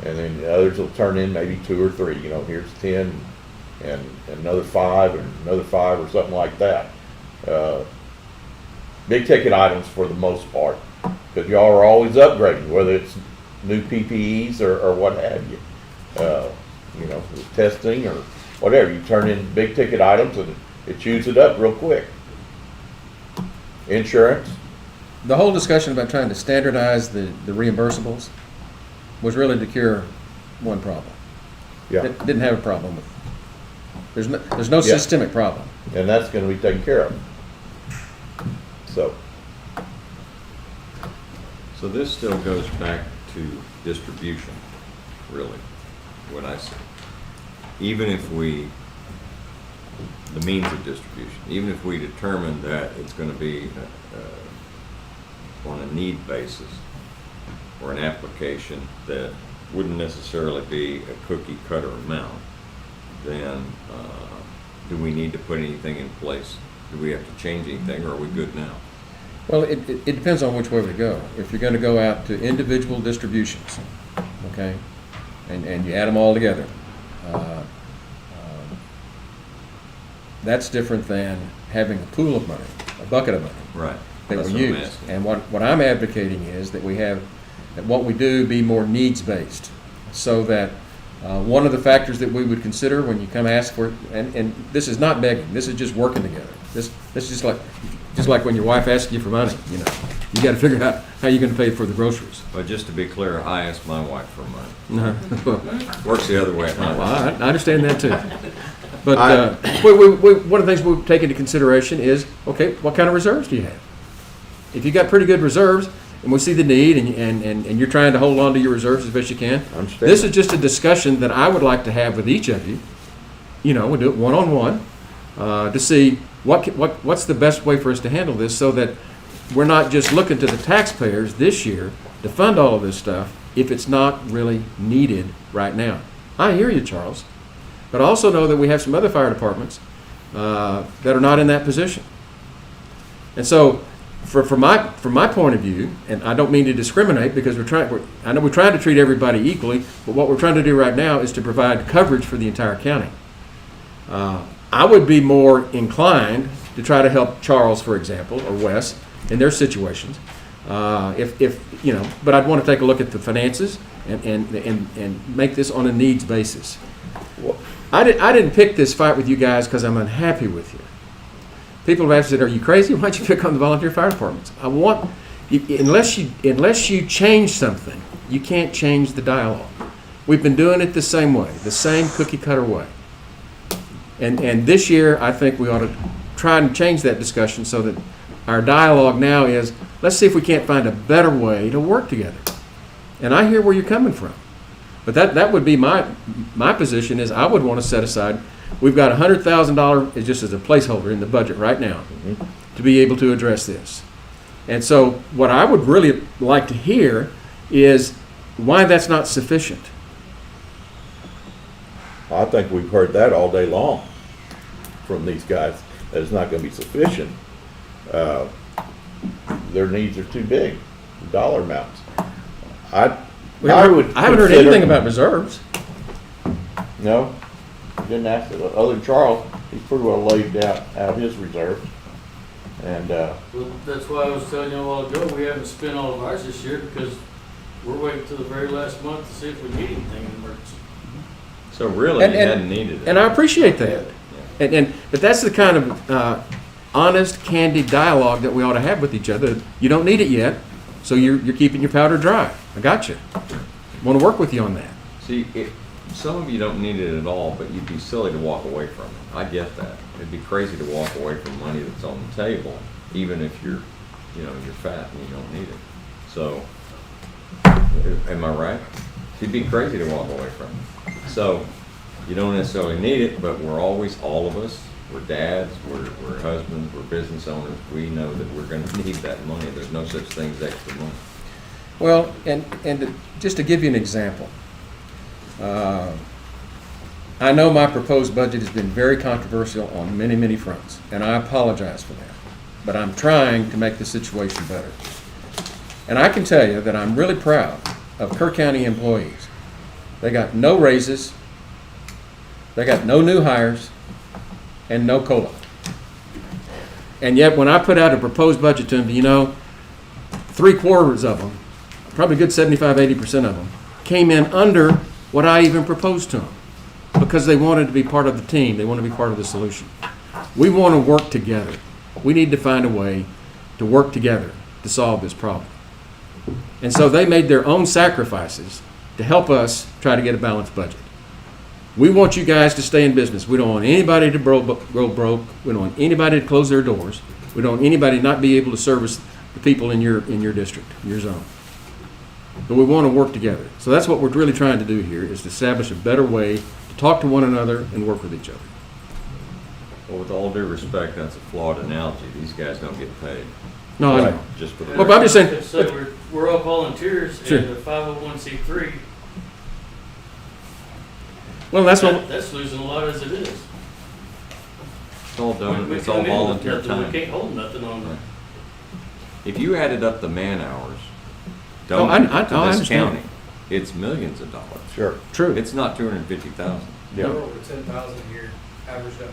And then the others will turn in maybe two or three, here's 10 and another 5 and another 5 or something like that. Big ticket items for the most part, because y'all are always upgrading, whether it's new PPEs or what have you. Testing or whatever, you turn in big ticket items and it chews it up real quick. Insurance, The whole discussion about trying to standardize the reimbursables was really to cure one problem. yeah, Didn't have a problem with it. There's no Yeah. systemic problem. and that's gonna be taken care of. So, So this still goes back to distribution, really, what I see. Even if the means of distribution, even if we determine that it's gonna be on a need basis, or an application that wouldn't necessarily be a cookie cutter amount, then do we need to put anything in place? Do we have to change anything, or are we good now? Well, it depends on which way we go. If you're going to go out to individual distributions, okay, and you add them all together, that's different than having a pool of money, a bucket of money Right. that That's we what I'm use. asking. And what I'm advocating is that what we do be more needs-based, so that one of the factors that we would consider when you come ask for, and this is not begging, this is just working together. This is just like when your wife asks you for money, you got to figure out how you're going to pay for the groceries. But just to be clear, I asked my wife for money. Well, Works the other way at home. I understand that too. But one of the things we take into consideration is, okay, what kind of reserves do you have? If you got pretty good reserves, and we see the need, and you're trying to hold on to your reserves as best you can, understand. this is just a discussion that I would like to have with each of you. We'll do it one-on-one to see what's the best way for us to handle this, so that we're not just looking to the taxpayers this year to fund all of this stuff if it's not really needed right now. I hear you, Charles, but I also know that we have some other fire departments that are not in that position. And so, from my point of view, and I don't mean to discriminate, because I know we're trying to treat everybody equally, but what we're trying to do right now is to provide coverage for the entire county. I would be more inclined to try to help Charles, for example, or Wes, in their situations, but I'd want to take a look at the finances and make this on a needs basis. I didn't pick this fight with you guys because I'm unhappy with you. People have said, "Are you crazy? Why don't you pick on the volunteer fire departments?" Unless you change something, you can't change the dialogue. We've been doing it the same way, the same cookie cutter way. And this year, I think we ought to try and change that discussion so that our dialogue now is, let's see if we can't find a better way to work together. And I hear where you're coming from. But that would be my position, is I would want to set aside, we've got $100,000 just as a placeholder in the budget right now to be able to address this. And so what I would really like to hear is why that's not sufficient. I think we've heard that all day long from these guys, that it's not gonna be sufficient. Their needs are too big, dollar amounts. I I haven't heard consider- anything about reserves. No, he didn't ask it. Other than Charles, he's pretty well laid out of his reserves. And, Well, that's why I was telling you a while ago, we haven't spent all of ours this year because we're waiting till the very last month to see if we need anything in emergency. So really, And- you and- hadn't needed it. And I appreciate that. But that's the kind of honest, candid dialogue that we ought to have with each other. You don't need it yet, so you're keeping your powder dry. I got you. Want to work with you on that. See, some of you don't need it at all, but you'd be silly to walk away from it. I get that. It'd be crazy to walk away from money that's on the table, even if you're fat and you don't need it. So, am I right? It'd be crazy to walk away from it. So, you don't necessarily need it, but we're always, all of us, we're dads, we're husbands, we're business owners. We know that we're going to need that money. There's no such thing as extra money. Well, just to give you an example, I know my proposed budget has been very controversial on many, many fronts, and I apologize for that. But I'm trying to make the situation better. And I can tell you that I'm really proud of Kerr County employees. They got no raises, they got no new hires, and no COLA. And yet, when I put out a proposed budget to them, 3/4 of them, probably a good 75–80% of them, came in under what I even proposed to them because they wanted to be part of the team. They want to be part of the solution. We want to work together. We need to find a way to work together to solve this problem. And so they made their own sacrifices to help us try to get a balanced budget. We want you guys to stay in business. We don't want anybody to go broke. We don't want anybody to close their doors. We don't want anybody not be able to service the people in your district, your zone. But we want to work together. So that's what we're really trying to do here, is to establish a better way to talk to one another and work with each other. Well, with all due respect, that's a flawed analogy. These guys don't get paid. No, I know. Just for the Well, but I'm just saying. So we're all volunteers Sure. and the 501c3, Well, that's what. that's losing a lot as it is. It's all done, We it's all come in with volunteer nothing, time. We can't hold nothing on Right. them. If you added up the man hours, Oh, I donated to this understand. county, it's millions of dollars. sure. True. It's not 250,000 Yeah. We're over 10,000 a year, averaged up,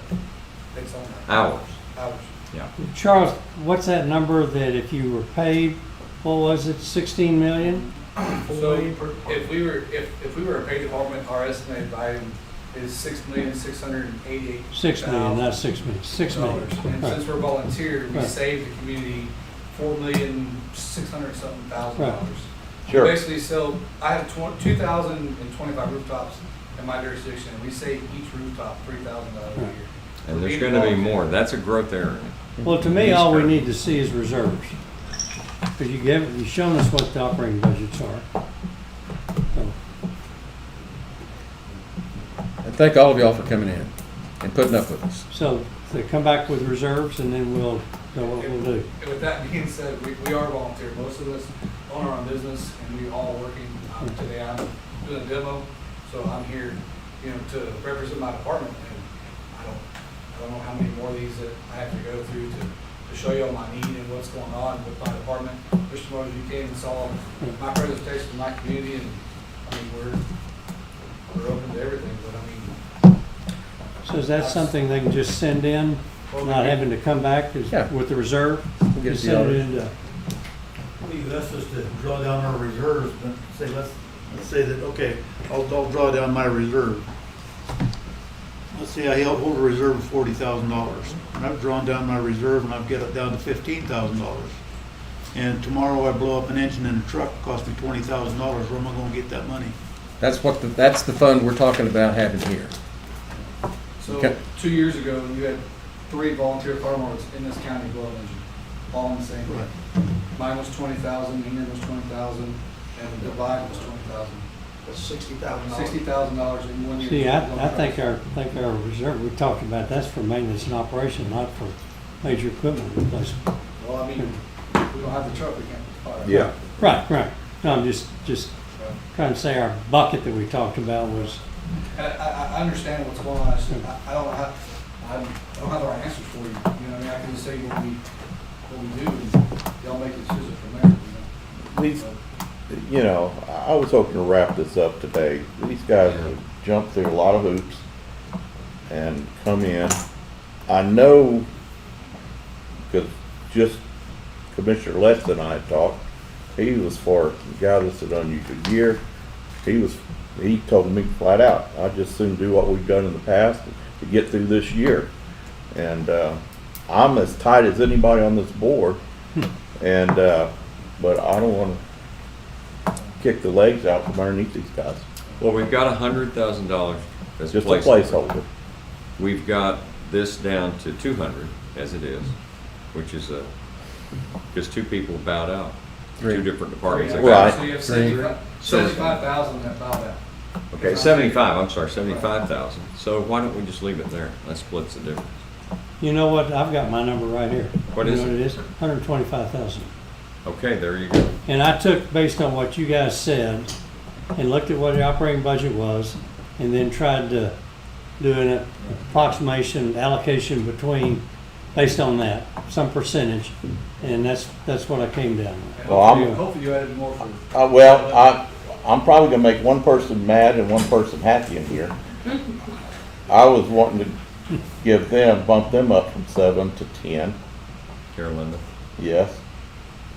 based on that, hours. hours. Yeah. Charles, what's that number that if you were paid, what was it, 16 million? So if we were a paid department, our estimated value is $6,688,000. 6 million, not 6 million, 6 million. And Right. since we're volunteer, we Right. save the community $4,600,000. Right. Sure. We basically sell, I have 2,025 rooftops in my jurisdiction, and we save each rooftop $3,000 a year. And For there's each gonna be volunteer. more. That's a growth area. Well, to me, all we need to see is reserves. Because you've shown us what the operating budgets are. So, And thank all of y'all for coming in and putting up with us. So they come back with reserves and then we'll know what we'll do. And with that being said, we are volunteer. Most of us own our own business, and we all working. Today I'm doing a demo, so I'm here, to represent my department. And I don't know how many more of these that I have to go through to show you all my need and what's going on with my department. Mr. Moses, you came and saw my presentation to my community, and we're open to everything. But So is that something they can just send in, not having to come back Yeah. with the reserve? get Just the send it others. into, You asked us to draw down our reserves, but let's say that, okay, I'll draw down my reserve. Let's say I hold a reserve of $40,000, and I've drawn down my reserve and I've got it down to $15,000. And tomorrow I blow up an engine in a truck, it costs me $20,000, where am I gonna get that money? That's the fund we're talking about having here. So Okay. 2 years ago, you had 3 volunteer farmers in this county blow an engine, all in the same day. Mine was 20,000, England was 20,000, and the Divide was 20,000. That's $60,000. $60,000 in 1 year. see, I think our reserve, we talked about, that's for maintenance and operation, not for major equipment replacement. Well, I mean, we don't have the truck, we can't fire. Yeah. Right. No, I'm just trying to say our bucket that we talked about was, And I understand what's going on. I don't have the right answers for you. I can just say what we do, and y'all make a decision from there. you know, I was hoping to wrap this up today. These guys have jumped through a lot of hoops and come in. I know, because just Commissioner Letts and I talked, he was for, regardless of unusual year, he told me flat out, I'd just soon do what we've done in the past to get through this year. And I'm as tight as anybody on this board, and but I don't want to kick the legs out from underneath these guys. Well, we've got $100,000 as Just a placeholder. We've got this down to 200 as it is, which is just two people bowed out. Three. Two different departments. Right. So you have Three. 75,000 that bowed out. Okay, 75, I'm sorry, 75,000. So why don't we just leave it there? That splits the difference. You know what, I've got my number right here. What You is know it? what it is? 125,000. Okay, there you go. And I took, based on what you guys said, and looked at what the operating budget was, and then tried to do an approximation allocation between, based on that, some percentage, and that's what I came down with. Well, Hopefully you added more for. I'm probably gonna make one person mad and one person happy in here. I was wanting to give them, bump them up from 7 to 10, Carolina. yes,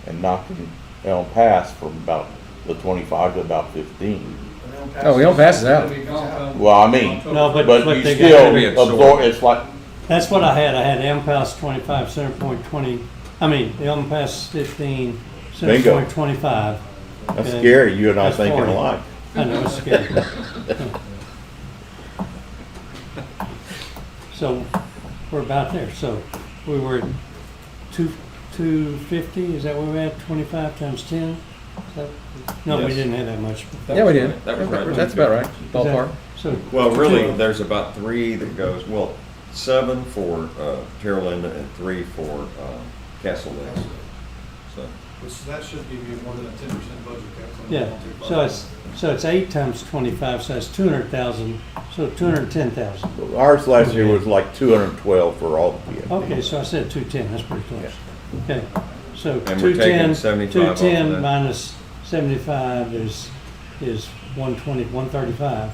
and knocking Elm Pass from about the 25 to about 15. Oh, we don't pass it out. Well, I mean, No, but you they still got, absorb, it's like, that's what I had. I had MPAS 25, Centerpoint 20, I mean, MPAS 15, Bingo. Centerpoint 25. that's Okay. scary, you and I That's thinking 40. alike. I know, it's scary. So, we're about there. So, we were at 250, is that where we're at? 25 times 10? Is that- No, we Yes. didn't have that much. Yeah, we did. That was right. That's about right, Is that- ballpark. So, Well, really, there's about 3 that goes, well, 7 for Terra Linda and 3 for Castle Lakes. So, Which that should give you more than a 10% budget cap. yeah, so it's 8 times 25, so that's 200,000, so 210,000. Ours last year was like 212 for all the kids. Okay, so I said 210, that's pretty close. Okay, so And we're taking 210, 75 off of 210 that. minus 75 is 120, 135.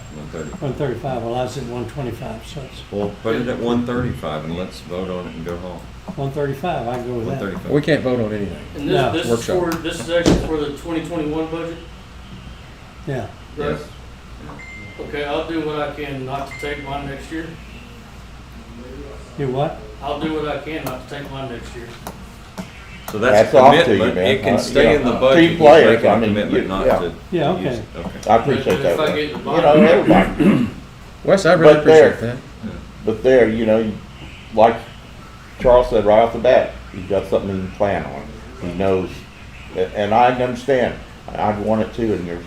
135, well, I was at 125, so it's well, put it at 135 and let's vote on it and go home. 135, I go with that. 135. We can't vote on anything. And No. this is Workshop. for, this is actually for the 2021 budget? Yeah, Yes. Okay, I'll do what I can not to take mine next year. you what? I'll do what I can not to take mine next year. So that's Hats a off to you, commitment. man. It can stay in the Team budget. He's players, making a I mean, commitment you- not yeah. to. Yeah, use okay. it. Okay. I appreciate If that. I Wes. get the You bond- know, everybody, Wes, I really But there- appreciate that. but there, you know, like Charles said right off the bat, he's got something to plan on. He knows, and I understand. I'd want it too in your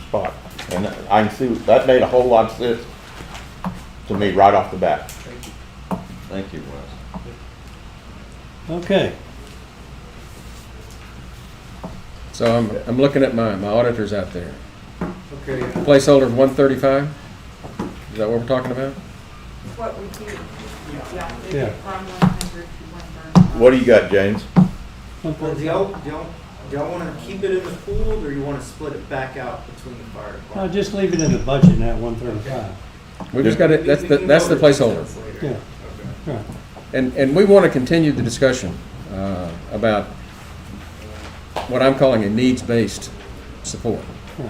spot. And I can see, that made a whole lot of sense to me right off the bat. Thank you, Wes. Okay, So I'm looking at my auditors out there. Okay, Placeholder of 135? Is that what we're talking about? What we did, yeah, we Yeah. did from 100 to 135. What do you got, James? well, do y'all wanna keep it in the pool, or you wanna split it back out between the fire I'll department? just leave it in the budget now, 135. We just got it, that's the placeholder. Yeah, right. And we want to continue the discussion about what I'm calling a needs-based support. Right.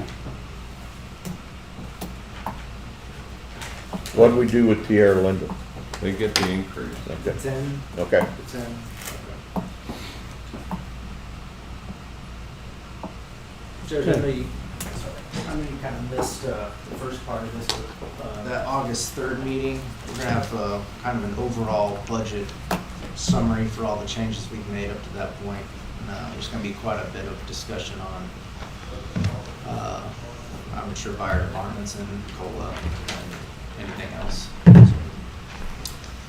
What do we do with Tierra Linda? They get the increase. Okay. 10, Okay. 10. Judge, I know you kind of missed the first part of this, but, That August 3rd meeting, we're gonna have kind of an overall budget summary for all the changes we've made up to that point. And, there's gonna be quite a bit of discussion on I'm sure fire departments and COLA and anything else.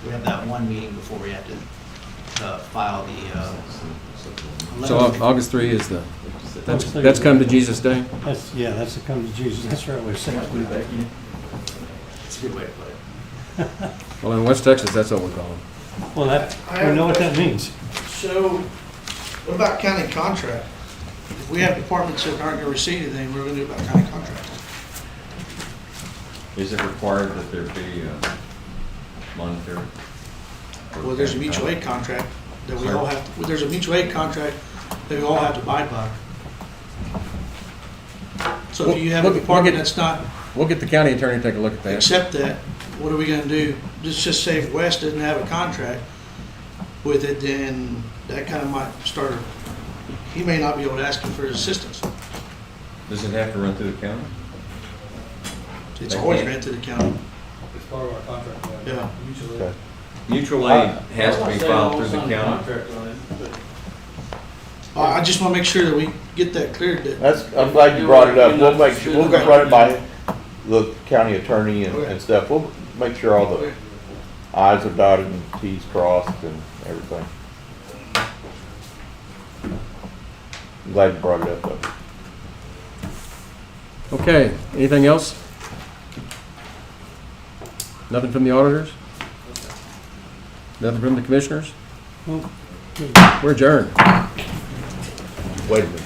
We have that one meeting before we have to file the. So August 3 is August 3 that's is- come to Jesus Day? That's the come to Jesus, that's right, we're saying. It's a good way to put it. Well, in West Texas, that's what we call them. Well, we know what that means. So, what about county contract? if we have departments that aren't gonna receive anything, we're gonna do it by county contract. Is it required that there be monetary? Well, there's a mutual aid contract that we all have, there's a mutual aid contract that we all have to abide by. So if you have a We'll get- department that's not We'll get the county attorney to take a look at that. accept that, what are we gonna do? Just say if Wes doesn't have a contract with it, then that kinda might start, he may not be able to ask him for his assistance. Does it have to run through the county? It's They always can't. ran to the county, It's part of our contract. yeah. Mutually. Okay. Mutual aid has to be filed through the county. I just wanna make sure that we get that cleared, that That's, I'm glad you brought it up. We'll make sure, we'll run it by the county attorney and stuff. We'll make sure all the i's are dotted and t's crossed and everything. I'm glad you brought it up though. Okay, anything else? Nothing from the auditors? Nothing from the commissioners? We're adjourned. Wait a minute.